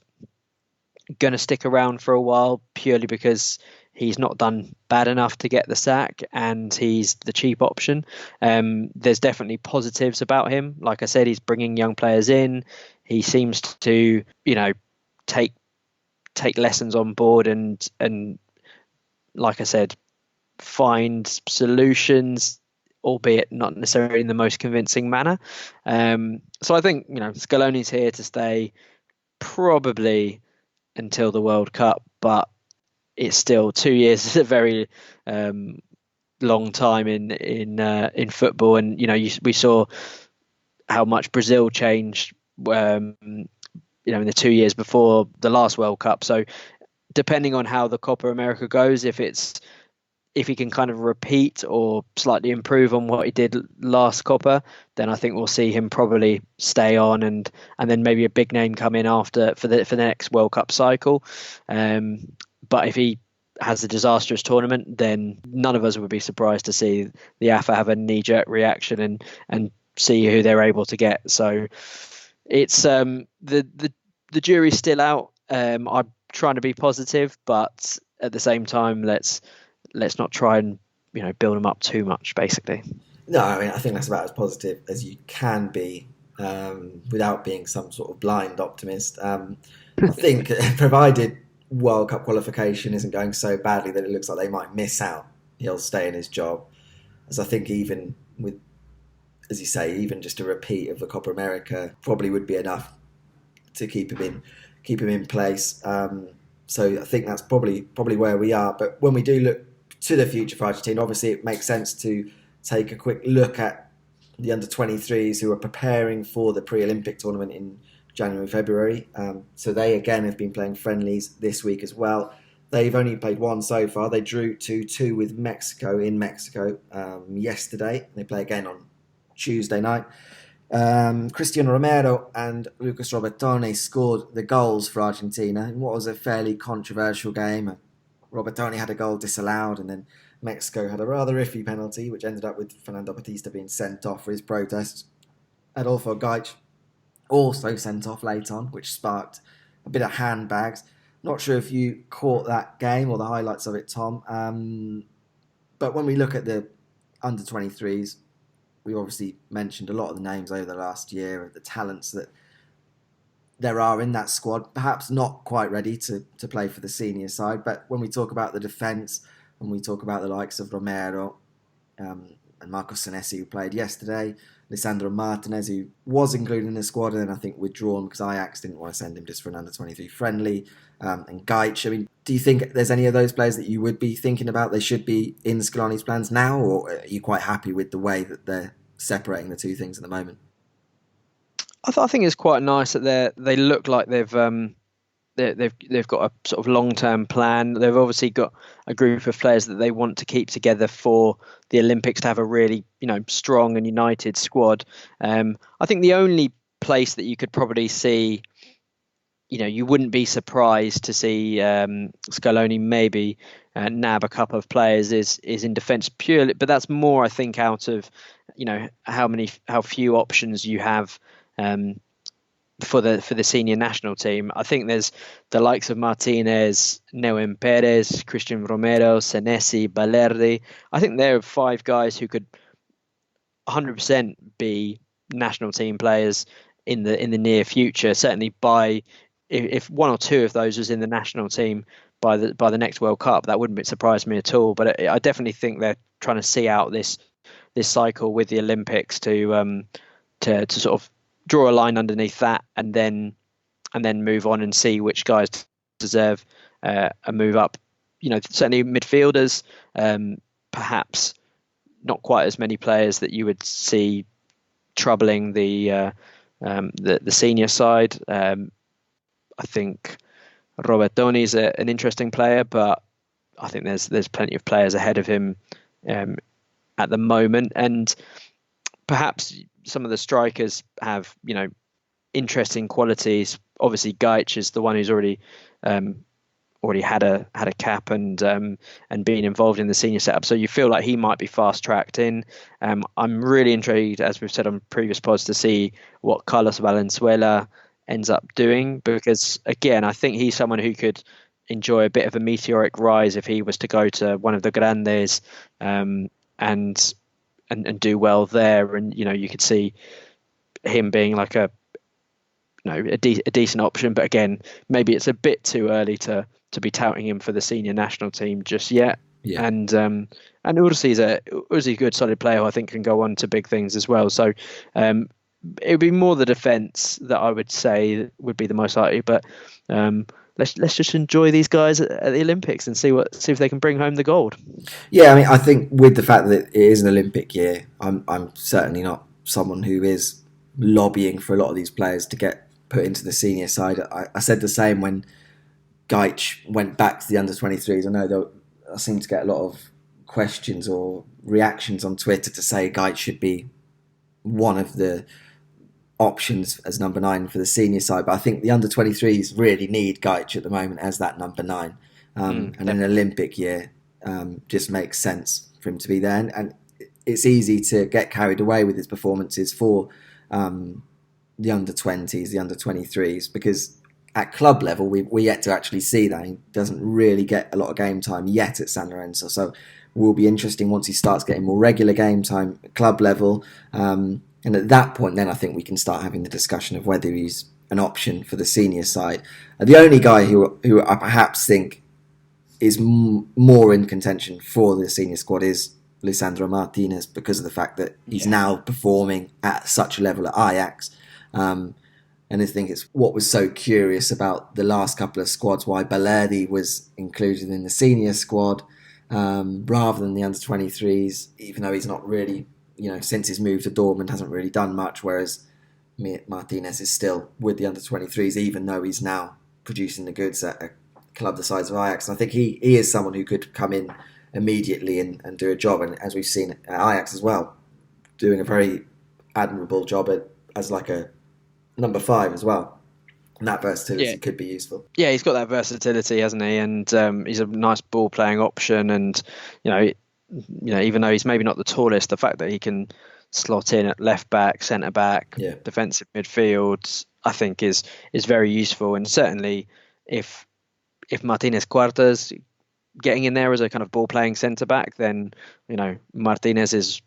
going to stick around for a while purely because he's not done bad enough to get the sack and he's the cheap option. There's definitely positives about him. Like I said, he's bringing young players in. He seems to, take lessons on board and like I said, find solutions, albeit not necessarily in the most convincing manner. So I think Scaloni's here to stay, probably until the World Cup, but it's still 2 years is a very long time in football, and we saw how much Brazil changed in the 2 years before the last World Cup. So depending on how the Copa America goes, if he can kind of repeat or slightly improve on what he did last Copa, then I think we'll see him probably stay on, and then maybe a big name come in after for the next World Cup cycle. But if he has a disastrous tournament, then none of us would be surprised to see the AFA have a knee-jerk reaction and see who they're able to get. So it's the jury's still out. I'm trying to be positive, but at the same time, let's not try and build them up too much, basically. No, I mean, I think that's about as positive as you can be without being some sort of blind optimist. I think provided World Cup qualification isn't going so badly that it looks like they might miss out, he'll stay in his job. As I think even with, as you say, even just a repeat of the Copa America probably would be enough to keep him in place. So I think that's probably where we are. But when we do look to the future for Argentina, obviously it makes sense to take a quick look at the under-23s who are preparing for the pre-Olympic tournament in January, February. So they again have been playing friendlies this week as well. They've only played one so far. They drew 2-2 with Mexico in Mexico yesterday. They play again on Tuesday night. Cristian Romero and Lucas Robertone scored the goals for Argentina in what was a fairly controversial game. Robertone had a goal disallowed, and then Mexico had a rather iffy penalty, which ended up with Fernando Batista being sent off for his protests. Adolfo Gaich also sent off late on, which sparked a bit of handbags. Not sure if you caught that game or the highlights of it, Tom. But when we look at the under-23s, we obviously mentioned a lot of the names over the last year, the talents that there are in that squad, perhaps not quite ready to play for the senior side. But when we talk about the defence, when we talk about the likes of Romero and Marcos Senesi, who played yesterday, Lisandro Martinez, who was included in the squad and then I think withdrawn because Ajax didn't want to send him just for an under-23 friendly, and Gaich. I mean, do you think there's any of those players that you would be thinking about they should be in Scaloni's plans now, or are you quite happy with the way that they're separating the two things at the moment? I think it's quite nice that they look like they've got a sort of long-term plan. They've obviously got a group of players that they want to keep together for the Olympics to have a really strong and united squad. I think the only place that you could probably see, you wouldn't be surprised to see Scaloni maybe nab a couple of players is in defence purely, but that's more I think out of how few options you have for the senior national team. I think there's the likes of Martinez, Neuer Perez, Christian Romero, Senesi, Balerdi. I think there are 5 guys who could 100% be national team players in the near future. Certainly if 1 or 2 of those was in the national team by the next World Cup, that wouldn't surprise me at all. But I definitely think they're trying to see out this cycle with the Olympics to sort of draw a line underneath that and then move on and see which guys deserve a move up. Certainly midfielders, perhaps not quite as many players that you would see troubling the senior side. I think Robertoni is an interesting player, but I think there's plenty of players ahead of him at the moment, and perhaps some of the strikers have interesting qualities. Obviously, Gaich is the one who's already had a cap and been involved in the senior setup, so you feel like he might be fast tracked in. I'm really intrigued, as we've said on previous pods, to see what Carlos Valenzuela ends up doing, because again, I think he's someone who could enjoy a bit of a meteoric rise if he was to go to one of the grandes and do well there, and you could see him being like a decent option. But again, maybe it's a bit too early to be touting him for the senior national team just yet. Yeah. And Ursi's a good solid player who I think can go on to big things as well. So it would be more the defence that I would say would be the most likely. But let's just enjoy these guys at the Olympics and see if they can bring home the gold. Yeah, I mean, I think with the fact that it is an Olympic year, I'm certainly not someone who is lobbying for a lot of these players to get put into the senior side. I said the same when Gaich went back to the under-23s. I know I seem to get a lot of questions or reactions on Twitter to say Gaich should be one of the options as number 9 for the senior side, but I think the under-23s really need Gaich at the moment as that number 9. And an Olympic year just makes sense for him to be there. And it's easy to get carried away with his performances for the under-20s, the under-23s, because at club level, we're yet to actually see that. He doesn't really get a lot of game time yet at San Lorenzo. So it will be interesting once he starts getting more regular game time at club level. And at that point, then I think we can start having the discussion of whether he's an option for the senior side. The only guy who I perhaps think is more in contention for the senior squad is Lisandro Martinez, because of the fact that he's now performing at such a level at Ajax. And I think it's what was so curious about the last couple of squads, why Balerdi was included in the senior squad rather than the under-23s, even though he's not really, since his move to Dortmund, hasn't really done much, whereas Martinez is still with the under-23s, even though he's now producing the goods at a club the size of Ajax. And I think he is someone who could come in immediately and do a job, and as we've seen at Ajax as well, doing a very admirable job as like a number 5 as well. And that versatility could be useful. Yeah, he's got that versatility, hasn't he? And he's a nice ball playing option. And even though he's maybe not the tallest, the fact that he can slot in at left back, centre back, defensive midfield, I think is very useful. And certainly, if Martinez Cuarta's getting in there as a kind of ball playing centre back, then Martinez is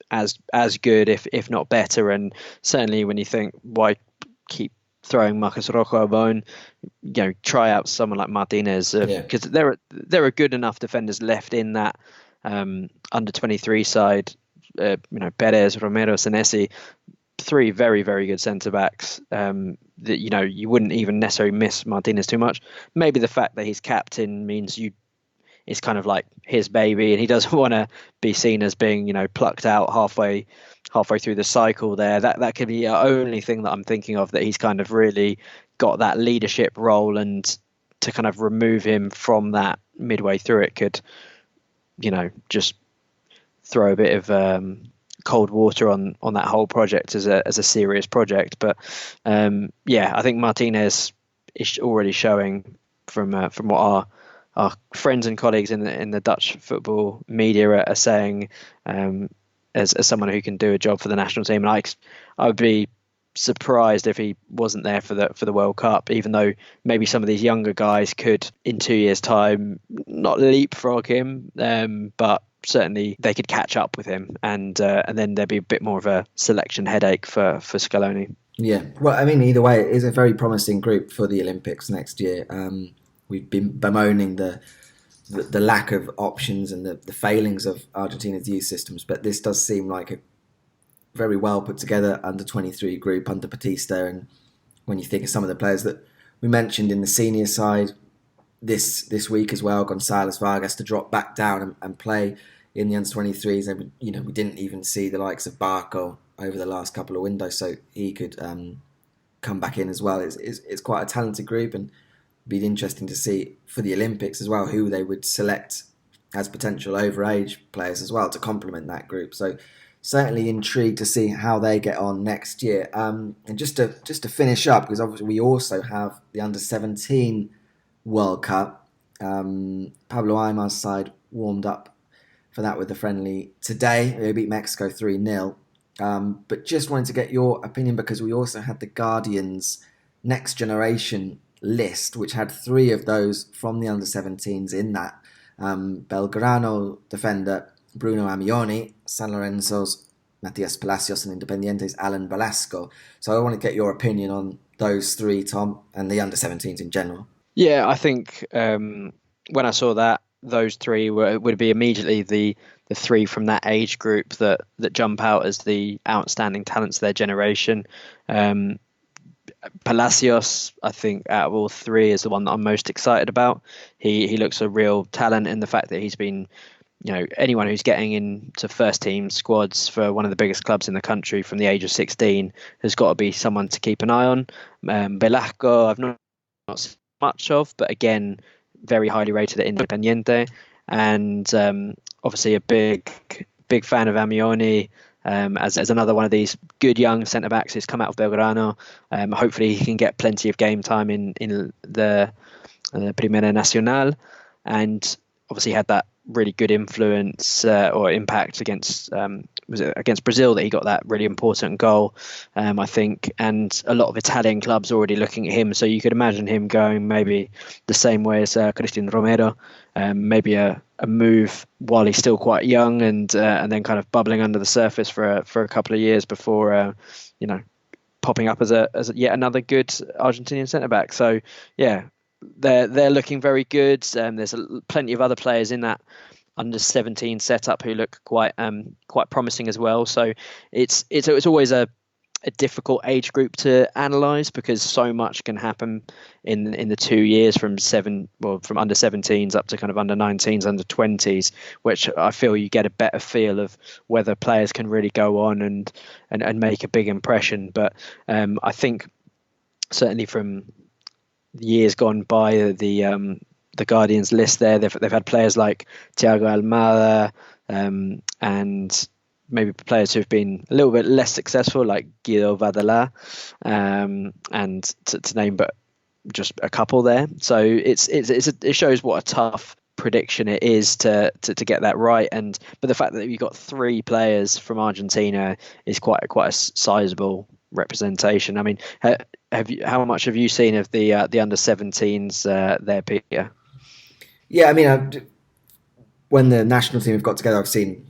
as good, if not better. And certainly when you think, why keep throwing Marcos Rojo a bone, try out someone like Martinez, because there are good enough defenders left in that under-23 side. Perez, Romero, Senesi, 3 very, very good centre backs that you wouldn't even necessarily miss Martinez too much. Maybe the fact that he's captain means it's kind of like his baby, and he doesn't want to be seen as being, plucked out halfway through the cycle there. That could be the only thing that I'm thinking of, that he's kind of really got that leadership role, and to kind of remove him from that midway through it could, just throw a bit of cold water on that whole project as a serious project. But I think Martinez is already showing from what our friends and colleagues in the Dutch football media are saying, as someone who can do a job for the national team. And I would be surprised if he wasn't there for the World Cup, even though maybe some of these younger guys could, in 2 years' time, not leapfrog him, but certainly they could catch up with him, and then there'd be a bit more of a selection headache for Scaloni. Yeah, well, I mean, either way, it is a very promising group for the Olympics next year. We've been bemoaning the lack of options and the failings of Argentina's youth systems, but this does seem like a very well put together under-23 group under Batista. And when you think of some of the players that we mentioned in the senior side this week as well, Gonzalez Vargas to drop back down and play in the under-23s, and we didn't even see the likes of Barco over the last couple of windows, so he could come back in as well. It's quite a talented group, and be interesting to see for the Olympics as well who they would select as potential overage players as well to complement that group. So certainly intrigued to see how they get on next year. And just to finish up, because obviously we also have the under-17 World Cup. Pablo Aimar's side warmed up for that with the friendly today. They beat Mexico 3-0. But just wanted to get your opinion, because we also had the Guardian's Next Generation list, which had 3 of those from the under-17s in that. Belgrano defender Bruno Amioni, San Lorenzo's Matias Palacios, and Independiente's Alan Velasco. So I want to get your opinion on those 3, Tom, and the under-17s in general. Yeah, I think when I saw that, those three would be immediately the three from that age group that jump out as the outstanding talents of their generation. Palacios, I think, out of all three, is the one that I'm most excited about. He looks a real talent in the fact that he's been, anyone who's getting into first team squads for one of the biggest clubs in the country from the age of 16 has got to be someone to keep an eye on. Velasco, I've not seen much of, but again, very highly rated at Independiente, and obviously a big fan of Amioni. As another one of these good young centre backs who's come out of Belgrano. Hopefully he can get plenty of game time in the Primera Nacional, and obviously had that really good influence or impact against against Brazil, that he got that really important goal, I think, and a lot of Italian clubs already looking at him, so you could imagine him going maybe the same way as Cristian Romero, maybe a move while he's still quite young, and then kind of bubbling under the surface for a couple of years before popping up as a yet another good Argentinian centre back. So yeah, they're looking very good. There's plenty of other players in that under 17 setup who look quite promising as well. So it's always a difficult age group to analyse, because so much can happen in the 2 years from under 17s up to kind of under 19s, under 20s, which I feel you get a better feel of whether players can really go on and make a big impression. But I think certainly from years gone by, the Guardians list there, they've had players like Thiago Almada, and maybe players who've been a little bit less successful, like Guido Vadala, and to name but just a couple there. So it shows what a tough prediction it is to get that right. But the fact that you've got three players from Argentina is quite a sizable representation. I mean, how much have you seen of the under 17s there, Peter? Yeah, I mean, when the national team have got together, I've seen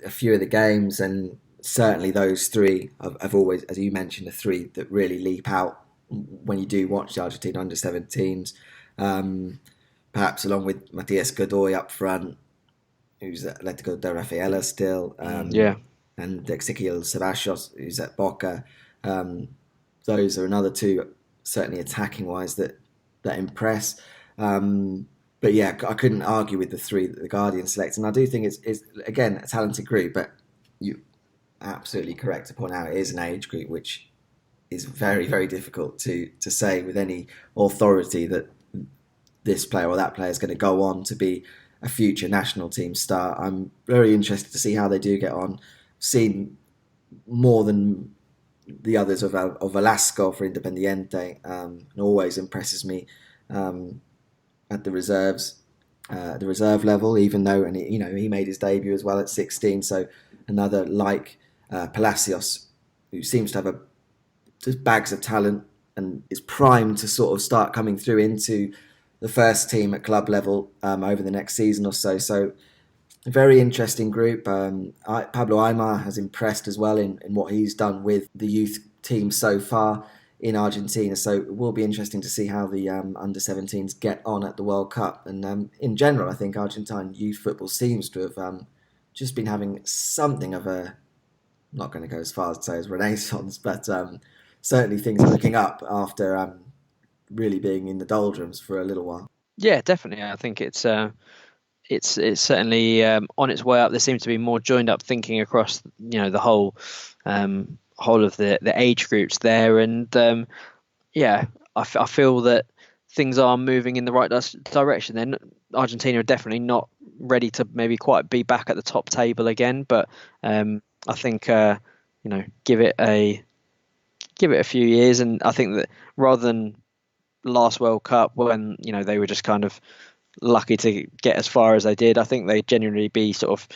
a few of the games, and certainly those three have always, as you mentioned, the three that really leap out when you do watch the Argentina under 17s. Perhaps along with Matias Godoy up front, who's at Atletico de Rafaela still, and Ezequiel Ceballos, who's at Boca. Those are another two, certainly attacking wise, that impress. But yeah, I couldn't argue with the three that the Guardian select, and I do think it's again a talented group. But you're absolutely correct to point out it is an age group which is very, very difficult to say with any authority that this player or that player is going to go on to be a future national team star. I'm very interested to see how they do get on. Seen more than the others of Velasco for Independiente, and always impresses me at the reserve level, even though, and he made his debut as well at 16. So another like Palacios, who seems to have just bags of talent and is primed to sort of start coming through into the first team at club level over the next season or so. So a very interesting group. Pablo Aimar has impressed as well in what he's done with the youth team so far in Argentina. So it will be interesting to see how the under-17s get on at the World Cup. And in general, I think Argentine youth football seems to have just been having something of a, I'm not going to go as far as to say as renaissance, but certainly things are looking up after really being in the doldrums for a little while. Yeah, definitely. I think it's certainly on its way up. There seems to be more joined up thinking across the whole of the age groups there, and I feel that things are moving in the right direction. Then Argentina are definitely not ready to maybe quite be back at the top table again, but I think give it a few years, and I think that rather than last World Cup when they were just kind of lucky to get as far as they did, I think they'd genuinely be sort of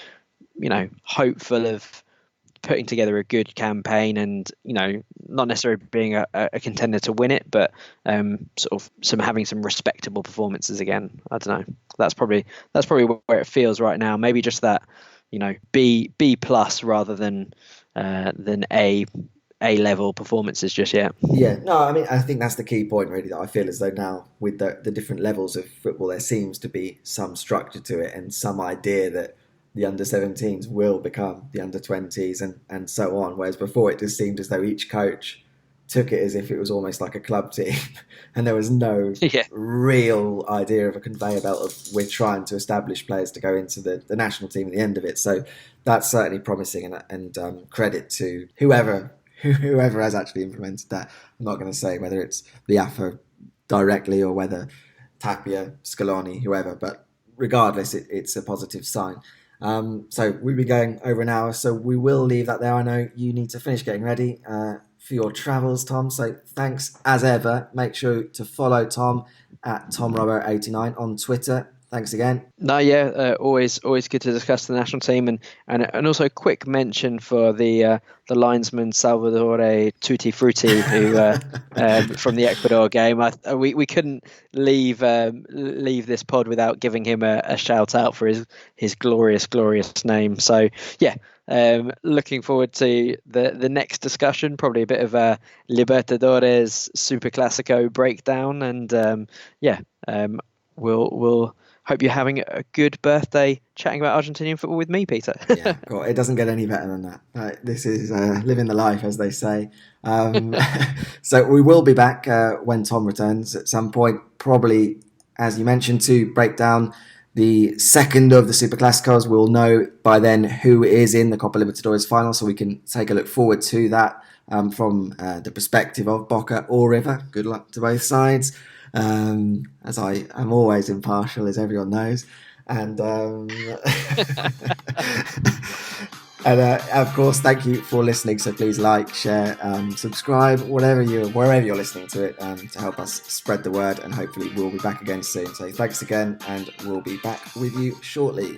hopeful of putting together a good campaign, and not necessarily being a contender to win it, but sort of having some respectable performances again. I don't know, that's probably where it feels right now. Maybe just that B plus rather than A A-level performances just yet. Yeah, no, I mean, I think that's the key point, really, that I feel as though now, with the different levels of football, there seems to be some structure to it and some idea that the under-17s will become the under-20s and so on. Whereas before, it just seemed as though each coach took it as if it was almost like a club team and there was no Yeah. real idea of a conveyor belt of we're trying to establish players to go into the national team at the end of it. So that's certainly promising, and credit to whoever has actually implemented that. I'm not going to say whether it's the AFA directly or whether Tapia, Scaloni, whoever, but regardless, it's a positive sign. So we'll be going over an hour, so we will leave that there. I know you need to finish getting ready for your travels, Tom. So thanks as ever. Make sure to follow Tom at TomRobbo89 on Twitter. Thanks again. No, yeah, always good to discuss the national team, and also a quick mention for the linesman Salvatore Tutti Frutti, who from the Ecuador game. We couldn't leave this pod without giving him a shout out for his glorious name. So yeah, looking forward to the next discussion. Probably a bit of a Libertadores Super Classico breakdown, and we'll hope you're having a good birthday chatting about Argentinian football with me, Peter. Yeah, God, it doesn't get any better than that. This is living the life, as they say. So we will be back when Tom returns at some point, probably, as you mentioned, to break down the second of the Super Clásicos. We'll know by then who is in the Copa Libertadores final, so we can take a look forward to that from the perspective of Boca or River. Good luck to both sides. As I am always impartial, as everyone knows, and of course, thank you for listening. So please like, share, subscribe, wherever you're listening to it, to help us spread the word. And hopefully, we'll be back again soon. So thanks again, and we'll be back with you shortly.